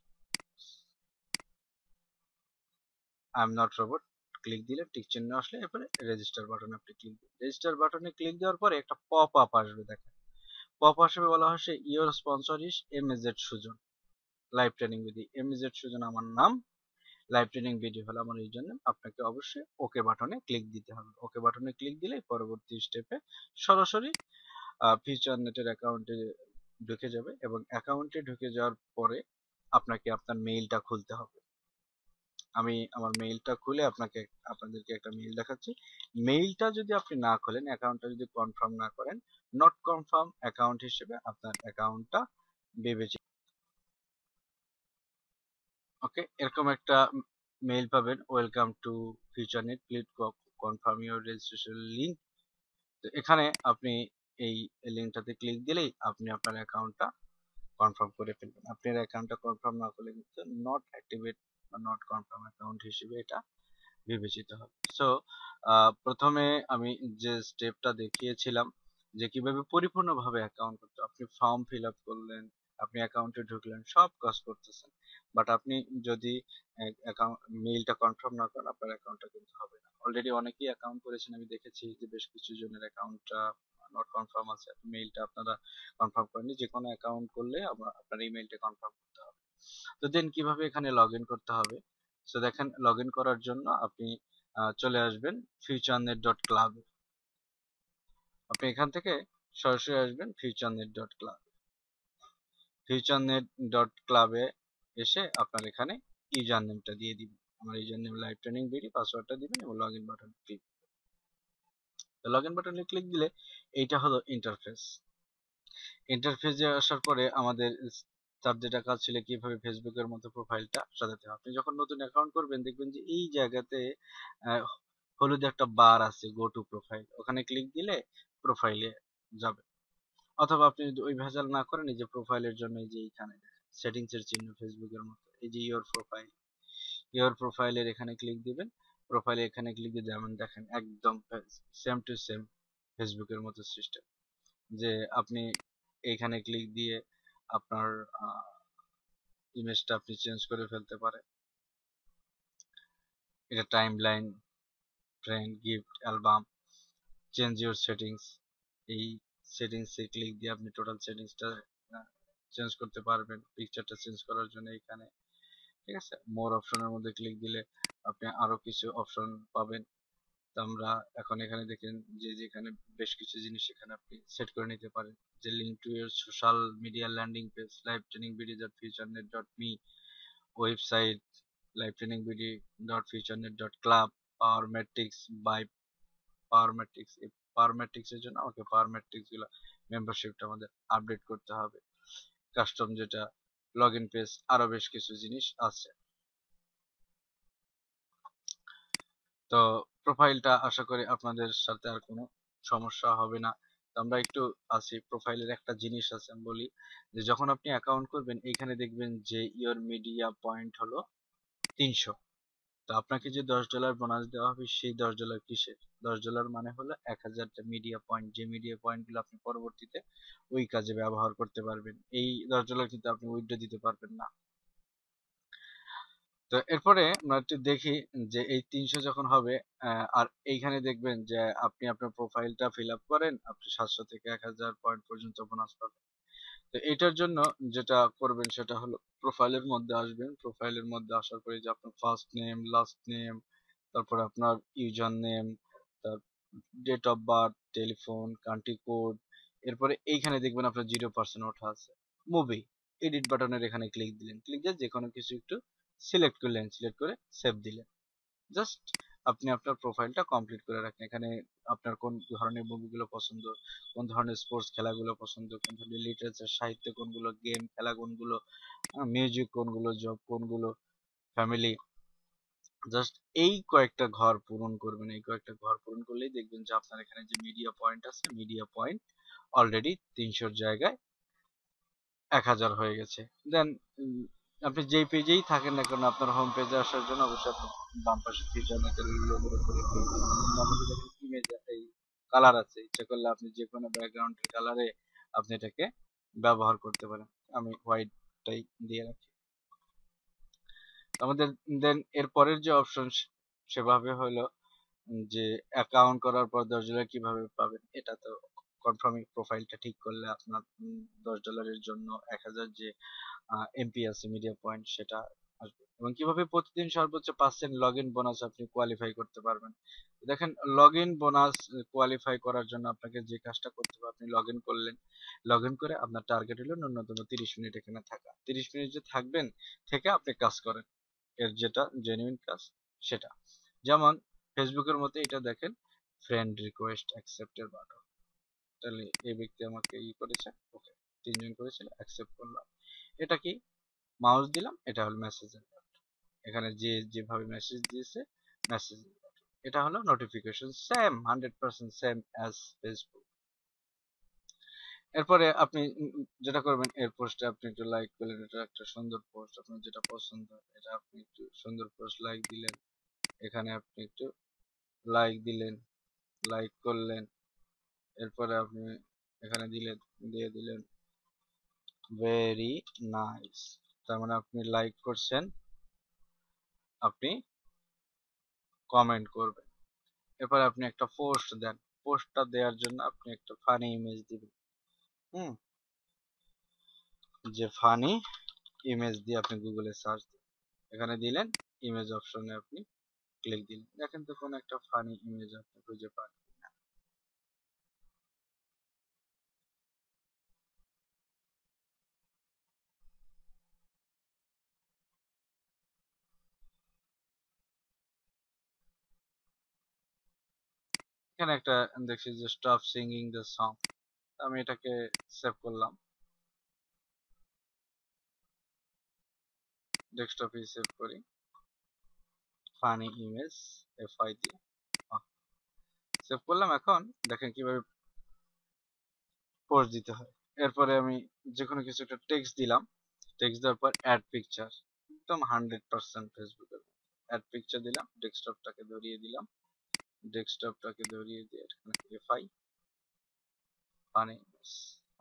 I am not robot, click দিলে টিক চিহ্ন আসলে এরপরে রেজিস্টার বাটনে আপনি ক্লিক দিন। রেজিস্টার বাটনে ক্লিক দেওয়ার পরে একটা পপ আপ আসবে, দেখেন পপ আসবে, বলা হচ্ছে your sponsor is MZ Sujan, live training BD. MZ Sujan আমার নাম, লাইভ ট্রেনিং ভিডিও হলো আমার ইউজার নেম। আপনাকে অবশ্যই ওকে বাটনে ক্লিক দিতে হবে। ওকে বাটনে ক্লিক দিলে পরবর্তী স্টেপে সরাসরি ফিউচার নেটের অ্যাকাউন্টে ঢুকে যাবে এবং অ্যাকাউন্টে ঢুকে যাওয়ার পরে আপনাকে আপনার মেইলটা খুলতে হবে। আমি আমার মেইলটা খুলে আপনাদেরকে একটা মেইল দেখাচ্ছি। মেইলটা যদি আপনি না খোলেন, অ্যাকাউন্টটা যদি কনফার্ম না করেন, নট কনফার্ম অ্যাকাউন্ট হিসেবে আপনার অ্যাকাউন্টটা বিবেচিত। ওকে, এরকম একটা মেইল পাবেন, welcome to Futurenet, please confirm your registration link. তো এখানে আপনি এই লিংকটাতে ক্লিক দিলেই আপনি আপনার অ্যাকাউন্টটা কনফার্ম করে ফেলবেন। আপনার অ্যাকাউন্টটা কনফার্ম না করলে কিন্তু নট অ্যাক্টিভেট বা নট কনফার্ম অ্যাকাউন্ট হিসেবে এটা বিবেচিত হবে। সো প্রথমে আমি যে স্টেপটা দেখিয়েছিলাম যে কিভাবে পরিপূর্ণভাবে অ্যাকাউন্ট করতে, আপনি ফর্ম ফিল আপ করলেন, আপনি অ্যাকাউন্টে ঢুকলেন, সব কাজ করতেছেন, বাট আপনি যদি অ্যাকাউন্ট মেইলটা কনফার্ম না করেন আপনার অ্যাকাউন্টটা কিন্তু হবে না। অলরেডি অনেকেই অ্যাকাউন্ট করেছেন, আমি দেখেছি যে বেশ কিছু জনের অ্যাকাউন্টটা নট কনফার্ম আছে, মেইলটা আপনারা কনফার্ম করেননি। যে কোনো অ্যাকাউন্ট করলে আপনার ইমেইলটা কনফার্ম করতে হবে। তো দেন কিভাবে এখানে লগ ইন করতে হবে। সো দেখেন, লগ ইন করার জন্য আপনি চলে আসবেন futurenet.club। আপনি এখান থেকে সরাসরি আসবেন futurenet.club। futurenet.club-এ এসে আপনার এখানে ইউজার নেমটা দিয়ে দিবেন। আমার user name live training BD, পাসওয়ার্ডটা দিবেন এবং log in button click. Log in বাটনে ক্লিক দিলে এইটা হলো ইন্টারফেস। ইন্টারফেসে আসার পরে আমাদের তার যেটা কাজ ছিল কিভাবে ফেসবুকের মতো প্রোফাইলটা সাজাতে হবে। আপনি যখন নতুন অ্যাকাউন্ট করবেন দেখবেন যে এই জায়গাতে হলুদ একটা বার আছে, গো টু প্রোফাইল, ওখানে ক্লিক দিলে প্রোফাইলে যাবে। অথবা আপনি যদি ওই ভেজাল না করেন, এই যে প্রোফাইলের জন্য এই যে এইখানে সেটিংস এর চিহ্ন ফেসবুকের মতো, এই যে ইওর প্রোফাইলের এখানে ক্লিক দিবেন। প্রোফাইলে এখানে ক্লিক দিয়ে যেমন দেখেন একদম সেম টু সেম ফেসবুকের মতো সিস্টেম, যে আপনি এইখানে ক্লিক দিয়ে আপনার ইমেজটা আপনি চেঞ্জ করে ফেলতে পারেন। এটা timeline, friend, gift, album, change your settings. এই সেটিংসে ক্লিক দিয়ে আপনি টোটাল সেটিংসটা চেঞ্জ করতে পারবেন। পিকচারটা চেঞ্জ করার জন্য এখানে, ঠিক আছে, মোর অপশনের মধ্যে ক্লিক দিলে আপনি আরো কিছু অপশন পাবেন। তো আমরা এখন এখানে দেখেন যে যেখানে বেশ কিছু জিনিস এখানে আপনি সেট করে নিতে পারেন, যে link to your social media landing page, live training BD dot Futurenet dot me, website live training BD dot Futurenet dot club, power matrix by power matrix. এই পাওয়ার ম্যাট্রিক্স এর জন্য আমাকে পাওয়ার ম্যাট্রিক্স গুলো মেম্বারশিপটা আমাদের আপডেট করতে হবে। Custom যেটা log in page, আরো বেশ কিছু জিনিস আছে। তো প্রোফাইলটা আশা করি আপনাদের সাথে আর কোনো সমস্যা হবে না। তো আমরা একটু আসি, প্রোফাইলের একটা জিনিস আছে আমি বলি, যে যখন আপনি অ্যাকাউন্ট করবেন এইখানে দেখবেন যে ইওর মিডিয়া পয়েন্ট হলো 300। তো আপনাকে যে $10 বোনাস দেওয়া হবে, সেই $10 কিসের? $10 মানে হলো 1000টা মিডিয়া পয়েন্ট, যে মিডিয়া পয়েন্ট গুলো আপনি পরবর্তীতে ওই কাজে ব্যবহার করতে পারবেন। এই $10 কিন্তু আপনি উইথড্র দিতে পারবেন না। তো এরপরে আমরা একটু দেখি যে এই 300 যখন হবে, আর এইখানে দেখবেন যে আপনি আপনার প্রোফাইলটা ফিল আপ করেন, আপনি 700 থেকে 1000 পয়েন্ট পর্যন্ত বোনাস পাবেন। তো এটার জন্য যেটা করবেন সেটা হলো প্রোফাইলের মধ্যে আসবেন। প্রোফাইলের মধ্যে আসার পরে যে আপনার ফার্স্ট নেম, লাস্ট নেম, তারপরে আপনার ইউজার নেম, তার date of birth, telephone, country code, এরপরে এইখানে দেখবেন আপনার 0% ওঠা আছে। মুভি এডিট বাটনের এখানে ক্লিক দিলেন, ক্লিক দিয়ে যে কোনো কিছু একটু সিলেক্ট করলেন, সিলেক্ট করে সেভ দিলেন। জাস্ট আপনি আপনার প্রোফাইলটা কমপ্লিট করে রাখেন। এখানে আপনার কোন ধরনের মুভিগুলো পছন্দ, কোন ধরনের স্পোর্টস খেলাগুলো পছন্দ, কোন ধরনের লিটারেচার সাহিত্য কোনগুলো, গেম খেলা কোনগুলো, মিউজিক কোনগুলো, জব কোনগুলো, ফ্যামিলি। জাস্ট এই কয়েকটা ঘর পূরণ করবেন। এই কয়েকটা ঘর পূরণ করলেই দেখবেন যে আপনার এখানে যে মিডিয়া পয়েন্ট আছে, মিডিয়া পয়েন্ট অলরেডি 300 জায়গায় 1000 হয়ে গেছে। দেন আপনি যেই পেজেই থাকেন না কেন, আপনার হোম পেজে আসার জন্য অবশ্যই আপনার বাম পাশে ফিচার নাকের লোগোর উপরে ক্লিক দিবেন। আমাদের দেখেন ইমেজ এই কালার আছে, ইচ্ছা করলে আপনি যে কোনো ব্যাকগ্রাউন্ডের কালারে আপনি এটাকে ব্যবহার করতে পারেন। আমি হোয়াইটটাই দিয়ে রাখি। আমাদের দেন এর পরের যে অপশন সেভাবে হলো যে অ্যাকাউন্ট করার পর $10 কিভাবে পাবেন, এটা তো কনফার্মিং প্রোফাইলটা ঠিক করলে আপনার $10 জন্য 1000 যে এমপি আছে মিডিয়া পয়েন্ট সেটা আসবে। এবং কিভাবে প্রতিদিন সর্বোচ্চ 5 সেন্ট লগ ইন বোনাস আপনি কোয়ালিফাই করতে পারবেন। দেখেন লগ ইন বোনাস কোয়ালিফাই করার জন্য আপনাকে যে কাজটা করতে হবে, আপনি লগ ইন করলেন, লগ ইন করে আপনার টার্গেট হলো ন্যূনতম 30 মিনিট এখানে থাকা। 30 মিনিট যে থাকবেন, থেকে আপনি কাজ করেন এর যেটা জেনুইন কাজ সেটা। যেমন ফেসবুকের মতো এটা দেখেন, ফ্রেন্ড রিকোয়েস্ট অ্যাকসেপ্টের বাটন, তাহলে এই ব্যক্তি আমাকে করেছে, ওকে, 3 জন করেছিল, অ্যাকসেপ্ট করলাম। এটা কি, মাউস দিলাম, এটা হলো মেসেজের বাটন। এখানে যে যেভাবে মেসেজ দিয়েছে মেসেজ, এটা হলো notification, same 100% same as Facebook. এরপরে আপনি যেটা করবেন, এর পোস্টে আপনি একটু লাইক করলেন, এটা একটা সুন্দর পোস্ট, আপনার যেটা পছন্দ এটা আপনি একটু সুন্দর পোস্ট লাইক দিলেন। এখানে আপনি একটু লাইক দিলেন, লাইক করলেন, এরপরে আপনি এখানে দিয়ে দিলেন ভেরি নাইস, তার মানে আপনি লাইক করছেন, আপনি কমেন্ট করবেন। এরপরে আপনি একটা পোস্ট দেন, পোস্টটা দেওয়ার জন্য আপনি একটা ফানি ইমেজ দিবেন। হুম, যে ফানি ইমেজ দিয়ে আপনি গুগলে সার্চ দিন, এখানে দিলেন, ইমেজ অপশনে আপনি ক্লিক দিলেন, দেখেন তো কোন একটা ফানি ইমেজ আপনি খুঁজে পান। এখানে একটা দেখছি যে স্টপ সিঙ্গিং দ্য সং, আমি এটাকে সেভ করলাম, ডেস্কটপে সেভ করি, ফানি ইমেজ এফআই দিয়ে সেভ করলাম। এখন দেখেন কিভাবে পোস্ট দিতে হয়। এরপরে আমি যে কোনো কিছু একটা টেক্সট দিলাম, টেক্সট দেওয়ার পর অ্যাড পিকচার, একদম 100% ফেসবুকের অ্যাড পিকচার দিলাম, ডেস্কটপটাকে ধরিয়ে দিলাম, ডেস্কটপটাকে ধরিয়ে দিয়ে এখানে এফআই মানে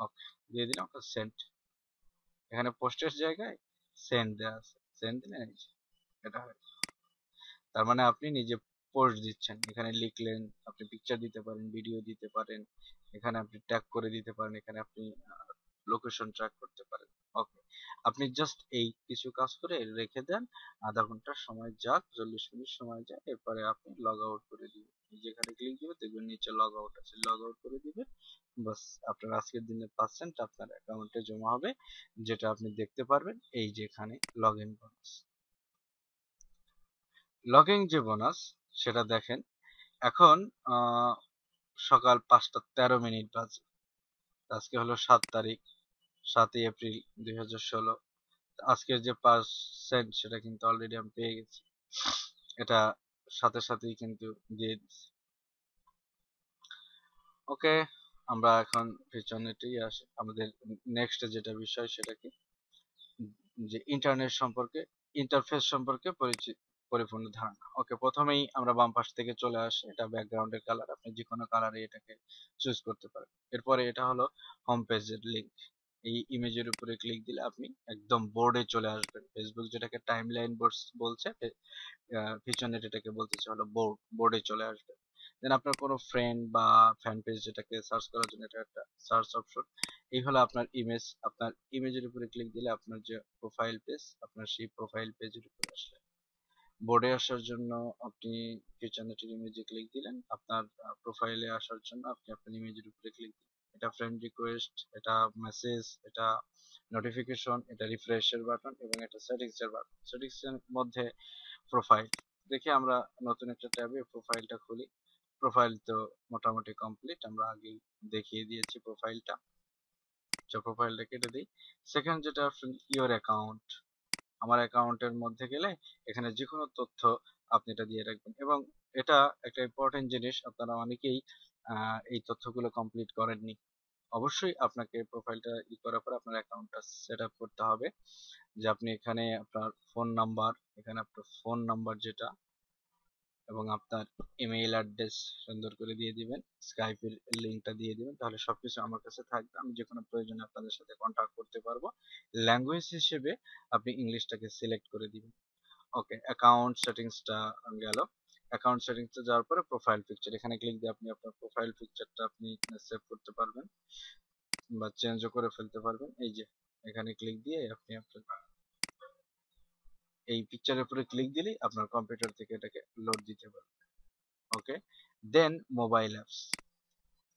ওকে দিয়ে দিলাম, সেন্ড। এখানে পোস্টের জায়গায় সেন্ড দেওয়া আছে, সেন্ড দিলে এই যে এটা হয়। তার মানে আপনি নিজে পোস্ট দিচ্ছেন, এখানে লিখলেন, আপনি পিকচার দিতে পারেন, ভিডিও দিতে পারেন, এখানে আপনি ট্যাগ করে দিতে পারেন, এখানে আপনি লোকেশন ট্র্যাক করতে পারেন। ওকে, আপনি জাস্ট এই কিছু কাজ করে রেখে দেন, আধা ঘন্টার সময় যাক, 40 মিনিট সময় যাক, এরপরে আপনি লগ আউট করে দিবেন। যেখানে ক্লিক দিবেন দেখবেন নিচে লগ আউট আছে, লগ আউট করে দিবেন। বাস, আপনার আজকের দিনের পার্সেন্ট আপনার অ্যাকাউন্টে জমা হবে, যেটা আপনি দেখতে পারবেন এই যে এখানে লগ ইন বোনাস। লগইন যে বোনাস সেটা দেখেন, এখন সকাল 5টা 13 মিনিট বাজে, আজকে হলো 7 তারিখ, 7ই এপ্রিল 2016। আজকের যে পার্সেন্ট সেটা কিন্তু অলরেডি আমি পেয়ে গেছি, এটা সাথে সাথেই কিন্তু দিয়ে দিচ্ছি। ওকে, আমরা এখন পিছনেতেই আসি, আমাদের নেক্সট যেটা বিষয় সেটা কি, যে ইন্টারনেট সম্পর্কে, ইন্টারফেস সম্পর্কে পরিপূর্ণ ধারণা। ওকে, প্রথমেই আমরা বাম পাশ থেকে চলে আসি, এটা ব্যাকগ্রাউন্ডের কালার, আপনি যে কোনো কালারে এটাকে চুজ করতে পারেন। এরপরে এটা হলো হোম পেজের লিংক, এই ইমেজের উপরে ক্লিক দিলে আপনি একদম বোর্ডে চলে আসবেন। ফেসবুক যেটাকে টাইমলাইন বলছে, পিছনে এটাকে বলতেছে হলো বোর্ড, বোর্ডে চলে আসবে। দেন আপনার কোনো ফ্রেন্ড বা ফ্যান পেজ যেটাকে সার্চ করার জন্য এটা একটা সার্চ অপশন। এই হলো আপনার ইমেজ, আপনার ইমেজের উপরে ক্লিক দিলে আপনার যে প্রোফাইল পেজ, আপনার সেই প্রোফাইল পেজের উপরে আসলে বোর্ডে আসার জন্য আপনি পিছনেটির ইমেজে ক্লিক দিলেন, আপনার প্রোফাইলে আসার জন্য আপনি আপনার ইমেজের উপরে ক্লিক দিলেন। এটা ফ্রেন্ড রিকোয়েস্ট, এটা মেসেজ, এটা নোটিফিকেশন, এটা রিফ্রেশের বাটন এবং এটা সেটিংস এর বাটন। সেটিংস এর মধ্যে প্রোফাইল, দেখি আমরা নতুন একটা ট্যাবে প্রোফাইলটা খুলি। প্রোফাইল তো মোটামুটি কমপ্লিট, আমরা আগেই দেখিয়ে দিয়েছি প্রোফাইলটা, তো প্রোফাইলটা কেটে দিই। সেকেন্ড যেটা অপশন, ইওর অ্যাকাউন্ট, আমার অ্যাকাউন্টের মধ্যে গেলে এখানে যে কোনো তথ্য আপনি এটা দিয়ে রাখবেন, এবং এটা একটা ইম্পর্টেন্ট জিনিস, আপনারা অনেকেই এই তথ্যগুলো কমপ্লিট করেননি। অবশ্যই আপনাকে প্রোফাইলটা করার পর আপনার অ্যাকাউন্টটা সেট আপ করতে হবে, যে আপনি এখানে আপনার ফোন নাম্বার, এখানে আপনার ফোন নাম্বার যেটা, এবং আপনার ইমেইল অ্যাড্রেস সুন্দর করে দিয়ে দিবেন, স্কাইপের লিংকটা দিয়ে দিবেন, তাহলে সবকিছু আমার কাছে থাকবে, আমি যে কোনো প্রয়োজনে আপনাদের সাথে কন্ট্যাক্ট করতে পারবো। ল্যাঙ্গুয়েজ হিসেবে আপনি ইংলিশটাকে সিলেক্ট করে দিবেন। ওকে, অ্যাকাউন্ট সেটিংসটা গেল। অ্যাকাউন্ট সেটিংসে যাওয়ার পরে প্রোফাইল পিকচার, এখানে ক্লিক দিয়ে আপনি আপনার প্রোফাইল পিকচারটা আপনি সেভ করতে পারবেন বা চেঞ্জও করে ফেলতে পারবেন। এই যে এখানে ক্লিক দিয়ে আপনি আপনার এই পিকচারের উপরে ক্লিক দিলেই আপনার কম্পিউটার থেকে এটাকে লোড দিতে পারবেন। ওকে, দেন মোবাইল অ্যাপস।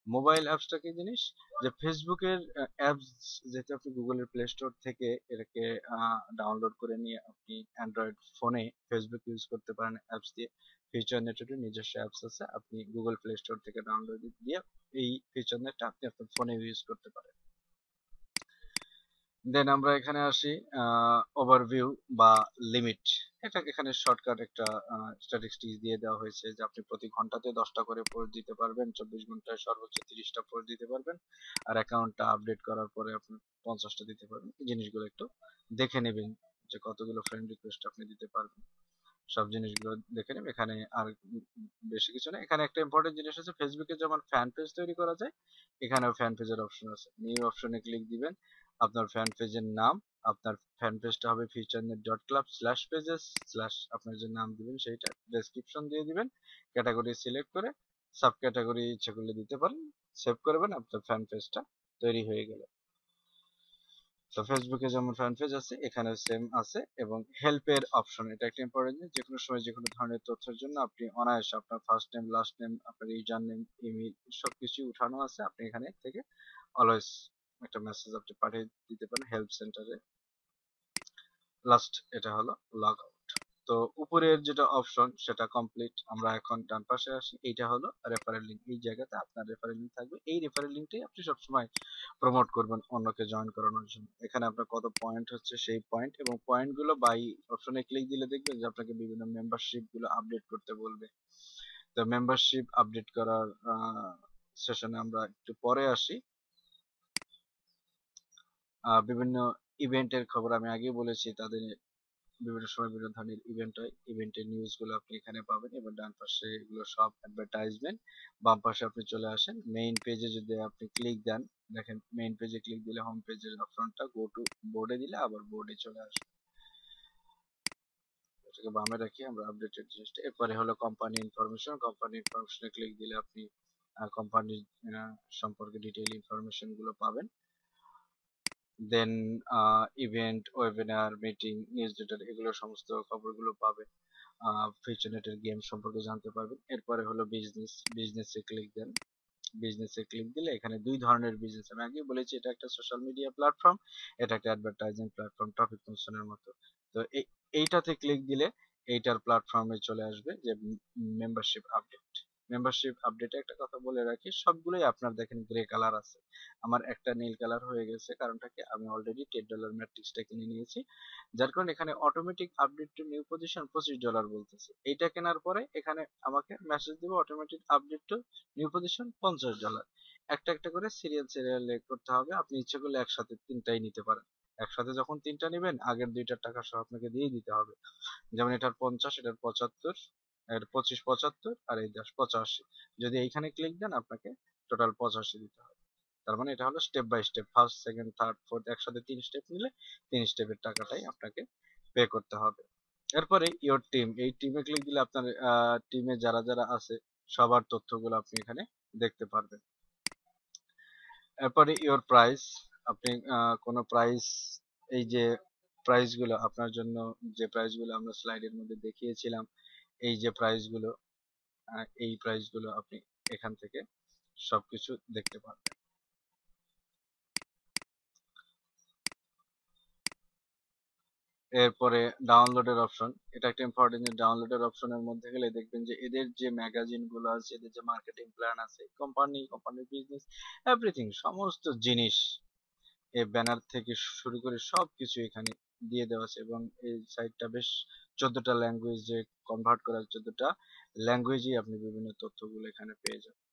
মোবাইল অ্যাপসটা কি জিনিস, যে ফেসবুকের অ্যাপস, যেহেতু আপনি গুগলের প্লে স্টোর থেকে এটাকে ডাউনলোড করে নিয়ে আপনি অ্যান্ড্রয়েড ফোনে ফেসবুক ইউজ করতে পারেন অ্যাপস দিয়ে। ফিউচার নেটের নিজস্ব অ্যাপস আছে, আপনি গুগল প্লে স্টোর থেকে ডাউনলোড দিয়ে এই ফিউচার নেটটা আপনি আপনার ফোনে ইউজ করতে পারেন। দেন আমরা এখানে আসি ওভারভিউ বা লিমিট, এটা এখানে শর্টকাট একটা স্ট্যাটিস্টিক্স দিয়ে দেওয়া হয়েছে, যে আপনি প্রতি ঘন্টাতে 10টা করে পোস্ট দিতে পারবেন, 24 ঘন্টায় সর্বোচ্চ 30টা পোস্ট দিতে পারবেন, আর অ্যাকাউন্টটা আপডেট করার পরে আপনি 50টা দিতে পারবেন। এই জিনিসগুলো একটু দেখে নেবেন, যে কতগুলো ফ্রেন্ড রিকোয়েস্ট আপনি দিতে পারবেন, সব জিনিসগুলো দেখে নেবেন। এখানে আর বেশি কিছু না, এখানে একটা ইম্পর্টেন্ট জিনিস আছে, ফেসবুকে যেমন ফ্যান পেজ তৈরি করা যায়, এখানেও ফ্যান পেজের অপশন আছে। নিউ অপশনে ক্লিক দিবেন, আপনার ফ্যান পেজের নাম, আপনার ফ্যান পেজটা হবে futurenet.club/pages/ আপনার যে নাম দিবেন সেইটা, ডেসক্রিপশন দিয়ে দিবেন, ক্যাটাগরি সিলেক্ট করে সাব ক্যাটাগরি ইচ্ছে করলে দিতে পারেন, সেভ করবেন, আপনার ফ্যান পেজটা তৈরি হয়ে গেল। তো ফেসবুকে যেমন ফ্যান পেজ আছে এখানে সেম আছে, এবং হেল্পের অপশন, এটা একটা ইম্পর্টেন্ট জিনিস, যে কোনো সময় যে কোনো ধরনের তথ্যের জন্য আপনি অনায়াসে আপনার ফার্স্ট নেম, লাস্ট নেম, আপনার ইউজার নেম, ইমেল সবকিছু উঠানো আছে, আপনি এখানে থেকে অলওয়েজ একটা মেসেজ আপনি পাঠিয়ে দিতে পারেন হেল্প সেন্টারে। লাস্ট এটা হলো লগ আউট। তো উপরের যেটা অপশন সেটা কমপ্লিট, আমরা এখন ডান পাশে আসি, এইটা হলো রেফারেল লিংক। এই জায়গাতে আপনার রেফারেল লিংক থাকবে, এই রেফারেল লিংকটাই আপনি সবসময় প্রমোট করবেন অন্যকে জয়েন করানোর জন্য। এখানে আপনার কত পয়েন্ট হচ্ছে সেই পয়েন্ট, এবং পয়েন্ট গুলো বাই অপশনে ক্লিক দিলে দেখবেন যে আপনাকে বিভিন্ন মেম্বারশিপ গুলো আপডেট করতে বলবে। তো মেম্বারশিপ আপডেট করার সেশনে আমরা একটু পরে আসি। বিভিন্ন ইভেন্টের খবর আমি আগেই বলেছি, তাদের বিভিন্ন সময় বিভিন্ন ধরনের ইভেন্ট হয়, ইভেন্টের নিউজ গুলো আপনি এখানে পাবেন। এবং ডান পাশে এগুলো সব অ্যাডভার্টাইজমেন্ট, বাম পাশে আপনি চলে আসেন মেইন পেজে, যদি আপনি ক্লিক দেন, দেখেন মেইন পেজে ক্লিক দিলে হোম পেজের অপশনটা গো টু বোর্ডে দিলে আবার বোর্ডে চলে আসে। এটাকে বামে রাখি আমরা আপডেটেড জিনিসটা। এরপরে হলো কোম্পানি ইনফরমেশন, কোম্পানি ইনফরমেশনে ক্লিক দিলে আপনি কোম্পানির সম্পর্কে ডিটেইল ইনফরমেশন গুলো পাবেন। Then event, webinar, meeting, newsletter, এগুলো সমস্ত খবরগুলো পাবেন। ফিউচারনেটের গেম সম্পর্কে জানতে পারবেন। এরপরে হলো বিজনেস, বিজনেসে ক্লিক দেন। বিজনেসে ক্লিক দিলে এখানে দুই ধরনের বিজনেস, আমি আগে বলেছি এটা একটা সোশ্যাল মিডিয়া প্ল্যাটফর্ম, এটা একটা অ্যাডভার্টাইজিং প্ল্যাটফর্ম, টপিক মোশনের মতো। তো এইটাতে ক্লিক দিলে এইটার প্ল্যাটফর্মে চলে আসবে যে মেম্বারশিপ আপডেট। মেম্বারশিপ আপডেটে একটা কথা বলে রাখি, সবগুলোই আপনার দেখেন গ্রে কালার আছে, আমার একটা নীল কালার হয়ে গেছে, কারণটা কি আমি অলরেডি $10 ম্যাট্রিক্সটা কিনে নিয়েছি, যার কারণে এখানে automatic update two new position $25 বলতেছে। এইটা কেনার পরে এখানে আমাকে মেসেজ দিবে automatic update two new position $50। একটা একটা করে সিরিয়াল সিরিয়াল করতে হবে, আপনি ইচ্ছে করলে একসাথে তিনটাই নিতে পারেন। একসাথে যখন তিনটা নেবেন আগের দুইটার টাকা সহ আপনাকে দিয়ে দিতে হবে। যেমন এটার 50, এটার 75, এর 25 75, আর এই 10 85। যদি এইখানে ক্লিক দেন আপনাকে টোটাল 85 দিতে হবে। তার মানে এটা হলো step by step, first second third fourth একসাথে 3 স্টেপ নিলে 3 স্টেপের টাকাটাই আপনাকে পে করতে হবে। এরপরে ইওর টিম, এই টিমে ক্লিক দিলে আপনার টিমে যারা যারা আছে সবার তথ্যগুলো আপনি এখানে দেখতে পারবেন। এরপরে ইওর প্রাইস, আপনি কোনো প্রাইস, এই যে প্রাইস গুলো আপনার জন্য, যে প্রাইস গুলো আমরা স্লাইডের মধ্যে দেখিয়েছিলাম, এই যে প্রাইস গুলো, এই প্রাইস গুলো আপনি এখান থেকে সবকিছু দেখতে পারবেন। এরপরে ডাউনলোডের অপশন, এটা একটা ইম্পর্টেন্ট। ডাউনলোডের অপশনের মধ্যে গেলে দেখবেন যে এদের যে ম্যাগাজিন গুলো আছে, এদের যে মার্কেটিং প্ল্যান আছে, কোম্পানির বিজনেস, এভরিথিং, সমস্ত জিনিস, এই ব্যানার থেকে শুরু করে সবকিছু এখানে দিয়ে দেওয়া আছে। এবং এই সাইটটা বেশ 14টা ল্যাঙ্গুয়েজে কনভার্ট করা, 14টা ল্যাঙ্গুয়েজেই আপনি বিভিন্ন তথ্যগুলো এখানে পেয়ে যাবেন।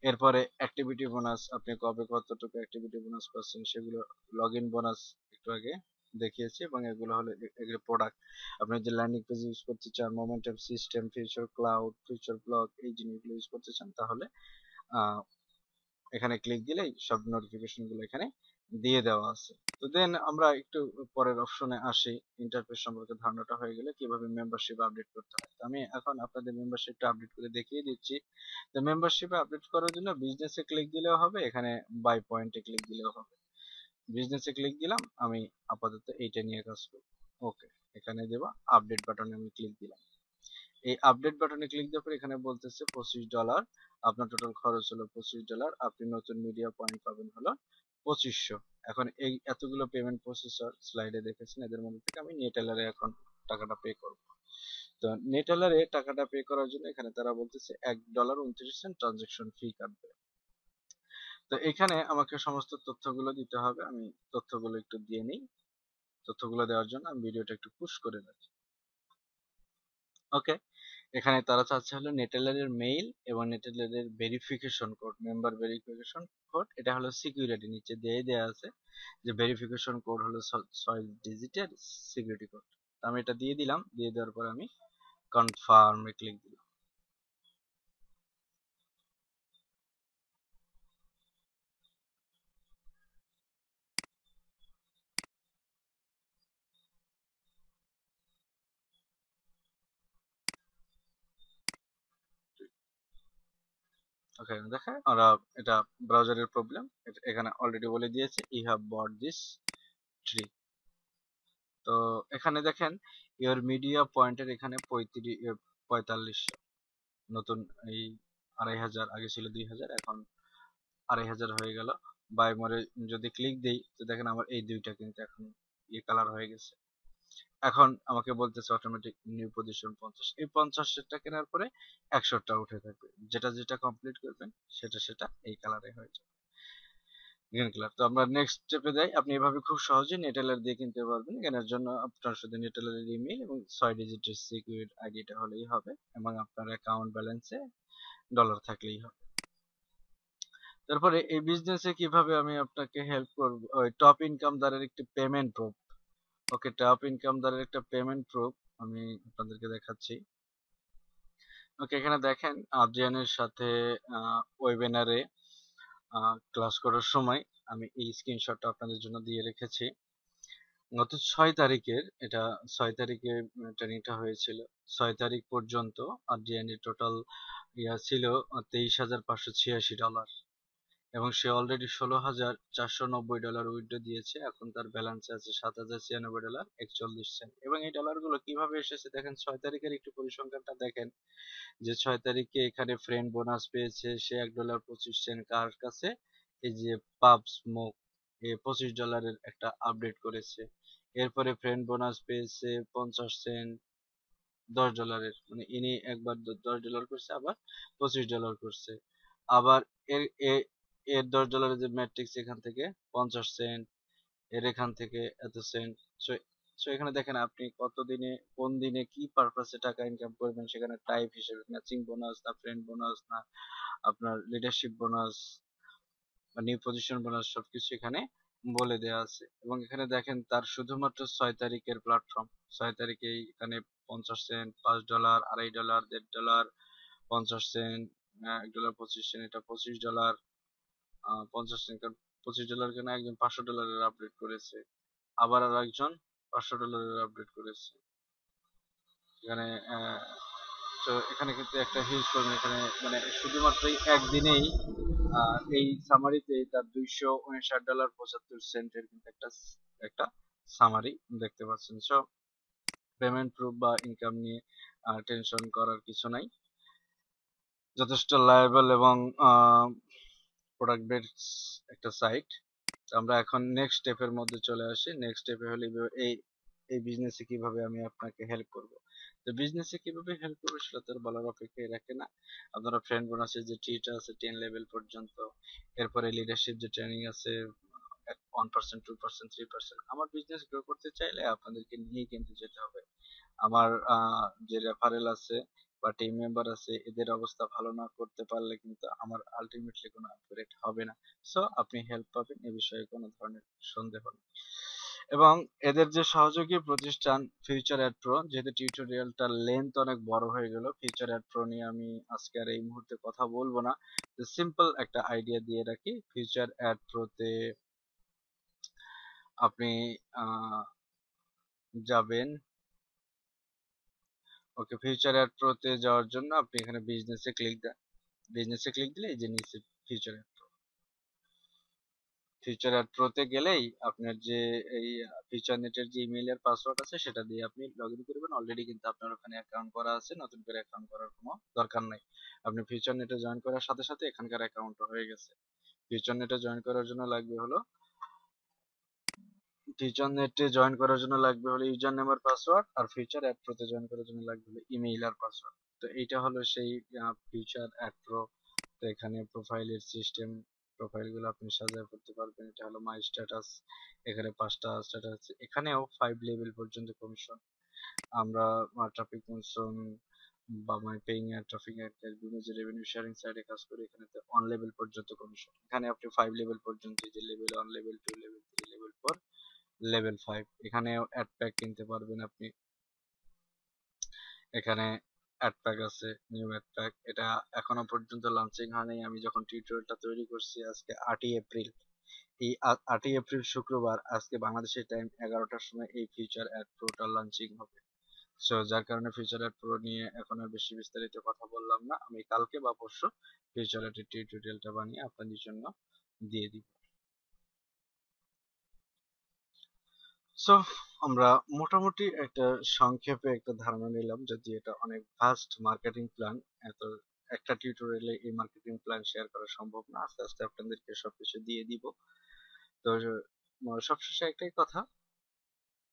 এরপরে অ্যাক্টিভিটি বোনাস, আপনি কবে কতটুকু অ্যাক্টিভিটি বোনাস পাচ্ছেন সেগুলো, লগ ইন বোনাস একটু আগে দেখিয়েছি। এবং এগুলো হলো এগুলো প্রোডাক্ট, আপনি যে ল্যান্ডিং পেজ ইউজ করতে চান, momentum system, future cloud, future blog, এই জিনিসগুলো ইউজ করতে চান, তাহলে আহ, এখানে ক্লিক দিলেই সব নোটিফিকেশন গুলো এখানে দিয়ে দেওয়া আছে। তো দেন আমরা একটু পরের অপশনে আসি। ইন্টারফেস সম্পর্কে ধারণাটা হয়ে গেলে কিভাবে মেম্বারশিপ আপডেট করতে হয়, তো আমি এখন আপনাদের মেম্বারশিপটা আপডেট করে দেখিয়ে দিচ্ছি। তো মেম্বারশিপে আপডেট করার জন্য বিজনেসে ক্লিক দিলেও হবে, এখানে বাই পয়েন্টে ক্লিক দিলেও হবে। বিজনেসে ক্লিক দিলাম, আমি আপাতত এইটা নিয়ে কাজ করব। ওকে, এখানে দেবা আপডেট বাটনে আমি ক্লিক দিলাম। এই আপডেট বাটনে ক্লিক দেওয়ার পর এখানে বলতেছে $25, আপনার টোটাল খরচ হলো $25, আপনি নতুন মিডিয়া পয়েন্ট পাবেন হলো 2500। এখন এই এতগুলো পেমেন্ট প্রসেসর স্লাইডে দেখেছেন, এদের মধ্যে থেকে আমি নেটেলারে এখন টাকাটা পে করব। তো নেটেলারে টাকাটা পে করার জন্য এখানে তারা বলতেছে $1.29 ট্রানজাকশন ফি কাটবে। তো এখানে আমাকে সমস্ত তথ্যগুলো দিতে হবে, আমি তথ্যগুলো একটু দিয়ে নিই। তথ্যগুলো দেওয়ার জন্য আমি ভিডিওটা একটু পুশ করে রাখি। ওকে, এখানে তারা চাচ্ছে হলো নেটেলারের মেইল এবং নেটেলারের verification code, member verification code. এটা হলো সিকিউরিটি, নিচে দিয়ে দেওয়া আছে যে ভেরিফিকেশন কোড হলো 6 ডিজিটের সিকিউরিটি কোড। আমি এটা দিয়ে দিলাম, দিয়ে দেওয়ার পর আমি কনফার্মে ক্লিক দিলাম। ওকে, দেখেন ওরা, এটা ব্রাউজারের প্রবলেম, এখানে অলরেডি বলে দিয়েছে you have bought this tree. তো এখানে দেখেন ইওর মিডিয়া পয়েন্টের এখানে 4500 নতুন, এই 2500, আগে ছিল 2000, এখন 2500 হয়ে গেল। বাই মোরে যদি ক্লিক দেই তো দেখেন আমার এই দুইটা কিন্তু এখন ইয়ে কালার হয়ে গেছে। এখন আমাকে বলতেছে অটোমেটিক নিউ পজিশন 50, এই 50টা কেনার পরে 100টা উঠে থাকবে, যেটা যেটা কমপ্লিট করবেন সেটা সেটা এই কালারে হয়ে যাবে, গ্রিন কালার। তো আমরা নেক্সট স্টেপে যাই। আপনি এভাবে খুব সহজেই নেটেলার দিয়ে কিনতে পারবেন। কেনার জন্য আপনার শুধু নেটেলারের ইমেল এবং 6 ডিজিটের সিকিউর আইডিটা হলেই হবে, এবং আপনার অ্যাকাউন্ট ব্যালেন্সে ডলার থাকলেই হবে। তো তারপরে এই বিজনেসে কিভাবে আমি আপনাকে হেল্প করব, ওই টপ ইনকাম দ্বারের একটি পেমেন্ট প্রুফ। ওকে, টপ ইনকাম দ্বারের একটা পেমেন্ট প্রুফ আমি আপনাদেরকে দেখাচ্ছি। ওকে, এখানে দেখেন আদ্রিয়ানের সাথে ওয়েবিনারে ক্লাস করার সময় আমি এই স্ক্রিনশটটা আপনাদের জন্য দিয়ে রেখেছি। গত 6 তারিখের এটা, 6 তারিখে ট্রেনিংটা হয়েছিল। 6 তারিখ পর্যন্ত আদ্রিয়ানের টোটাল ছিল $23,586, এবং সে অলরেডি $16,490 উইথড্র দিয়েছে। এখন তার ব্যালেন্স আছে $7,096.41। এবং এই ডলারগুলো কিভাবে এসেছে দেখেন, 6 তারিখের একটু পরিসংখ্যানটা দেখেন, যে 6 তারিখে এখানে ফ্রেন্ড বোনাস পেয়েছে সে $1.25 কার কাছে, এই যে পাব স্মোক, $25 একটা আপডেট করেছে। এরপরে ফ্রেন্ড বোনাস পেয়েছে 50 সেন্ট, $10, মানে ইনি একবার $10 করছে, আবার $25 করছে। আবার এর এর $10 যে ম্যাট্রিক্স, এখান থেকে 50 সেন্ট, এর এখান থেকে এত সেন্ট। সো সো এখানে দেখেন আপনি কত দিনে, কোন দিনে কি পারপাসে টাকা ইনকাম করবেন, সেখানে টাইপ হিসেবে ম্যাচিং বোনাস না ফ্রেন্ড বোনাস না আপনার লিডারশিপ বোনাস বা নিউ পজিশন বোনাস, সবকিছু এখানে বলে দেওয়া আছে। এবং এখানে দেখেন তার শুধুমাত্র 6 তারিখের প্ল্যাটফর্ম, 6 তারিখে এখানে 50 সেন্ট, $5, $2.5, $1.5, 50 সেন্ট, $1.25, এটা $25, 50 সেন্ট, কারণ $25 কেন, একজন $500 আপডেট করেছে, আবার আর একজন $500 আপডেট করেছে এখানে। তো এখানে কিন্তু একটা হিউজ পরিমাণ, এখানে মানে শুধুমাত্র এই একদিনেই এই সামারিতে তার $259.75 কিন্তু একটা একটা সামারি দেখতে পাচ্ছেন। সো পেমেন্ট প্রুফ বা ইনকাম নিয়ে টেনশন করার কিছু নাই, যথেষ্ট লায়াবল এবং প্রোডাক্ট বেসড একটা সাইট। আমরা এখন নেক্সট স্টেপের মধ্যে চলে আসি। নেক্সট স্টেপে হলে এই এই বিজনেসে কিভাবে আমি আপনাকে হেল্প করব। তো বিজনেসে কিভাবে হেল্প করবো সেটা তো আর বলার অপেক্ষাই রাখে না। আপনারা ফ্রেন্ড বোনাসের যে ট্রিটা আছে 10 লেভেল পর্যন্ত, এরপরে লিডারশিপ যে ট্রেনিং আছে 1%, 2%, 3%। আমার বিজনেস গ্রো করতে চাইলে আপনাদেরকে নিয়ে কিন্তু যেতে হবে। আমার যে রেফারেল আছে বা টিম মেম্বার আছে, এদের অবস্থা ভালো না করতে পারলে কিন্তু আমার আলটিমেটলি কোনো আপগ্রেড হবে না। সো আপনি হেল্প পাবেন, এ বিষয়ে কোনো ধরনের সন্দেহ নেই। এবং এদের যে সহযোগী প্রতিষ্ঠান ফিউচার অ্যাড প্রো, যেহেতু টিউটোরিয়ালটার লেন্থ অনেক বড় হয়ে গেল, ফিউচার অ্যাড প্রো নিয়ে আমি আজকে আর এই মুহূর্তে কথা বলবো না। সিম্পল একটা আইডিয়া দিয়ে রাখি, ফিউচার অ্যাড প্রোতে আপনি যাবেন। ওকে, ফিউচার অ্যাড প্রোতে যাওয়ার জন্য আপনি এখানে বিজনেসে ক্লিক দেন। বিজনেসে ক্লিক দিলে এই যে নিচে future ad pro, future ad প্রোতে গেলেই আপনার যে এই ফিউচার নেটের যে ইমেইল এর পাসওয়ার্ড আছে সেটা দিয়ে আপনি লগ ইন করবেন। অলরেডি কিন্তু আপনার ওখানে অ্যাকাউন্ট করা আছে, নতুন করে অ্যাকাউন্ট করার কোনো দরকার নাই। আপনি ফিউচার নেটে জয়েন করার সাথে সাথে এখানকার অ্যাকাউন্টও হয়ে গেছে। ফিউচার নেটে জয়েন করার জন্য লাগবে হলো, ফিউচার নেটে জয়েন করার জন্য লাগবে হলো ইউজার নেম আর পাসওয়ার্ড, আর ফিউচার অ্যাড প্রোতে জয়েন করার জন্য লাগবে হলো ইমেইল আর পাসওয়ার্ড। তো এইটা হলো সেই ফিউচার অ্যাড প্রো। তো এখানে প্রোফাইলের সিস্টেম, প্রোফাইলগুলো আপনি সাজায় করতে পারবেন। এটা হলো মাই স্ট্যাটাস, এখানে 5টা স্ট্যাটাস আছে। এখানেও 5 লেভেল পর্যন্ত কমিশন। আমরা ট্রাফিক কমিশন বা মাই পেইং অ্যাড, ট্রাফিক অ্যাড, বিভিন্ন যে রেভিনিউ শেয়ারিং সাইডে কাজ করি, এখানে 1 লেভেল পর্যন্ত কমিশন। এখানে আপনি 5 লেভেল পর্যন্ত, যে level 1, level 2, level 3, level 4, level 5, এখানেও অ্যাড প্যাক কিনতে পারবেন আপনি। এখানে অ্যাড প্যাক আছে, নিউ অ্যাড প্যাক, এটা এখনো পর্যন্ত লঞ্চিং হয়নি। আমি যখন টিউটোরিয়ালটা তৈরি করছি আজকে 8ই এপ্রিল, এই 8ই এপ্রিল শুক্রবার, আজকে বাংলাদেশের টাইম 11টার সময় এই ফিউচার অ্যাড প্রোটা লঞ্চিং হবে। সো যার কারণে ফিউচার অ্যাড প্রো নিয়ে এখন আর বেশি বিস্তারিত কথা বললাম না, আমি কালকে বা পরশু ফিউচার অ্যাডের টিউটোরিয়ালটা বানিয়ে আপনাদের জন্য দিয়ে দিব। সো আমরা মোটামুটি একটা সংক্ষেপে একটা ধারণা নিলাম, যদি এটা অনেক ভাস্ট মার্কেটিং প্ল্যান, এত একটা টিউটোরিয়ালে এই মার্কেটিং প্ল্যান শেয়ার করা সম্ভব না। আস্তে আস্তে আপনাদেরকে সবকিছু দিয়ে দিব। তো সবশেষে একটাই কথা,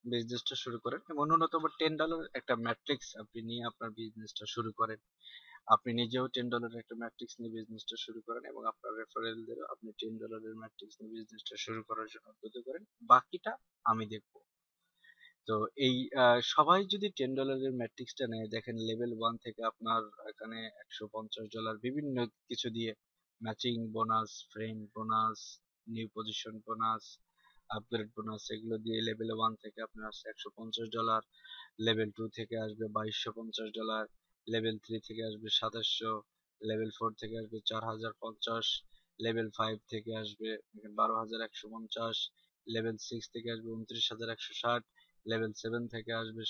বিজনেসটা শুরু করেন এবং ন্যূনতম $10 একটা ম্যাট্রিক্স আপনি নিয়ে আপনার বিজনেসটা শুরু করেন। আপনি নিজেও $10 একটা ম্যাট্রিক্স নিয়ে বিজনেসটা শুরু করেন এবং আপনার রেফারেলদেরও আপনি $10 ম্যাট্রিক্স নিয়ে বিজনেসটা শুরু করার জন্য উদ্বুদ্ধ করেন। বাকিটা আমি দেখব। তো এই সবাই যদি $10 ম্যাট্রিক্সটা নেয়, দেখেন লেভেল 1 থেকে আপনার এখানে $150 বিভিন্ন কিছু দিয়ে matching bonus, friend bonus, new position bonus, upgrade bonus, এগুলো দিয়ে লেভেল 1 থেকে আপনার আসছে $150, লেভেল 2 থেকে আসবে $2250, লেভেল 3 থেকে আসবে 2700, লেভেল 4 থেকে আসবে 4050, লেভেল 5 থেকে আসবে 12150, লেভেল 6 থেকে আসবে 29160, লেভেল 7 থেকে আসবে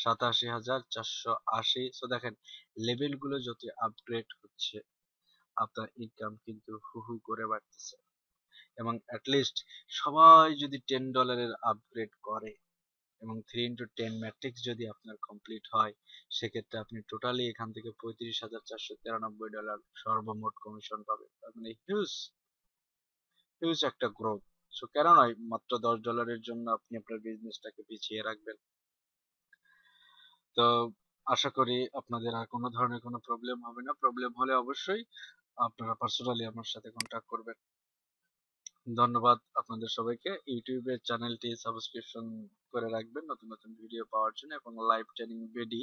87,480। সো দেখেন, লেভেল গুলো যত আপগ্রেড হচ্ছে আপনার ইনকাম কিন্তু হু হু করে বাড়তেছে। এবং অ্যাটলিস্ট সবাই যদি $10 আপগ্রেড করে এবং 3x10 ম্যাট্রিক্স যদি আপনার কমপ্লিট হয়, সেক্ষেত্রে আপনি টোটালি এখান থেকে $35,493 সর্বমোট কমিশন পাবেন। তার মানে হিউজ হিউজ একটা গ্রোথ। সো কেন নয়, মাত্র $10 জন্য আপনি আপনার বিজনেসটাকে পিছিয়ে রাখবেন। তো আশা করি আপনাদের আর কোনো ধরনের কোনো প্রবলেম হবে না। প্রবলেম হলে অবশ্যই আপনারা পার্সোনালি আমার সাথে কন্ট্যাক্ট করবেন। ধন্যবাদ আপনাদের সবাইকে। ইউটিউবের চ্যানেলটি সাবস্ক্রিপশন করে রাখবেন নতুন নতুন ভিডিও পাওয়ার জন্য, এবং লাইভ ট্রেনিং বিডি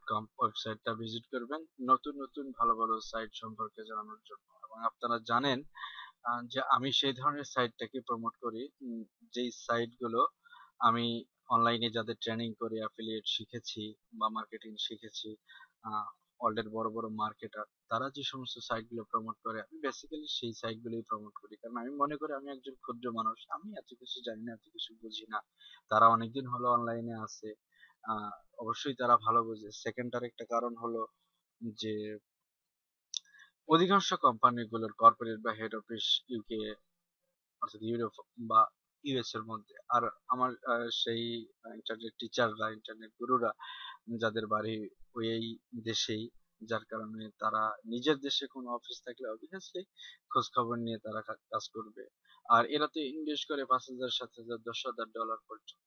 .com ওয়েবসাইটটা ভিজিট করবেন নতুন নতুন ভালো ভালো সাইট সম্পর্কে জানানোর জন্য। এবং আপনারা জানেন যে আমি সেই ধরনের সাইটটাকে প্রমোট করি, যেই সাইটগুলো আমি অনলাইনে যাদের ট্রেনিং করে অ্যাফিলিয়েট শিখেছি বা মার্কেটিং শিখেছি, ওয়ার্ল্ডের বড় বড় মার্কেটার তারা যে সমস্ত সাইটগুলো প্রমোট করে, আমি বেসিক্যালি সেই সাইটগুলোই প্রমোট করি। কারণ আমি মনে করি আমি একজন ক্ষুদ্র মানুষ, আমি এত কিছু জানি না, এত কিছু বুঝি না। তারা অনেকদিন হলো অনলাইনে আছে, আহ, অবশ্যই তারা ভালো বোঝে। সেকেন্ড আর একটা কারণ হলো যে অধিকাংশ কোম্পানিগুলোর কর্পোরেট বা হেড অফিস ইউকে, অর্থাৎ ইউরোপ বা ইউএস এর মধ্যে। আর আমার সেই ইন্টারনেট টিচাররা, ইন্টারনেট গুরুরা যাদের বাড়ি ওই এই দেশেই, যার কারণে তারা নিজের দেশে কোনো অফিস থাকলে অবভিয়াসলি খোঁজ খবর নিয়ে তারা কাজ করবে। আর এরা তো ইনভেস্ট করে 5,000, 7,000, $10,000 পর্যন্ত।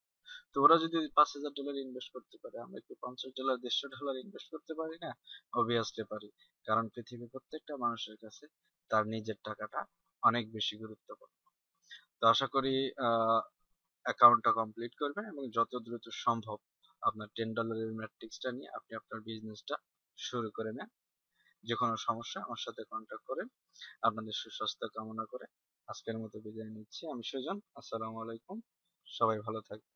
তো ওরা যদি $5,000 ইনভেস্ট করতে পারে, আমরা কি $50, $150 ইনভেস্ট করতে পারি না? অবভিয়াসলি পারি। কারণ পৃথিবীর প্রত্যেকটা মানুষের কাছে তার নিজের টাকাটা অনেক বেশি গুরুত্বপূর্ণ। তো আশা করি অ্যাকাউন্টটা কমপ্লিট করবেন এবং যত দ্রুত সম্ভব আপনার $10 ম্যাট্রিক্সটা নিয়ে আপনি আপনার বিজনেসটা শুরু করে নেন। যে কোনো সমস্যা আমার সাথে কন্ট্যাক্ট করেন। আপনাদের সুস্বাস্থ্য কামনা করে আজকের মতো বিদায় নিচ্ছি। আমি সুজন। আসসালামু আলাইকুম। সবাই ভালো থাকবেন।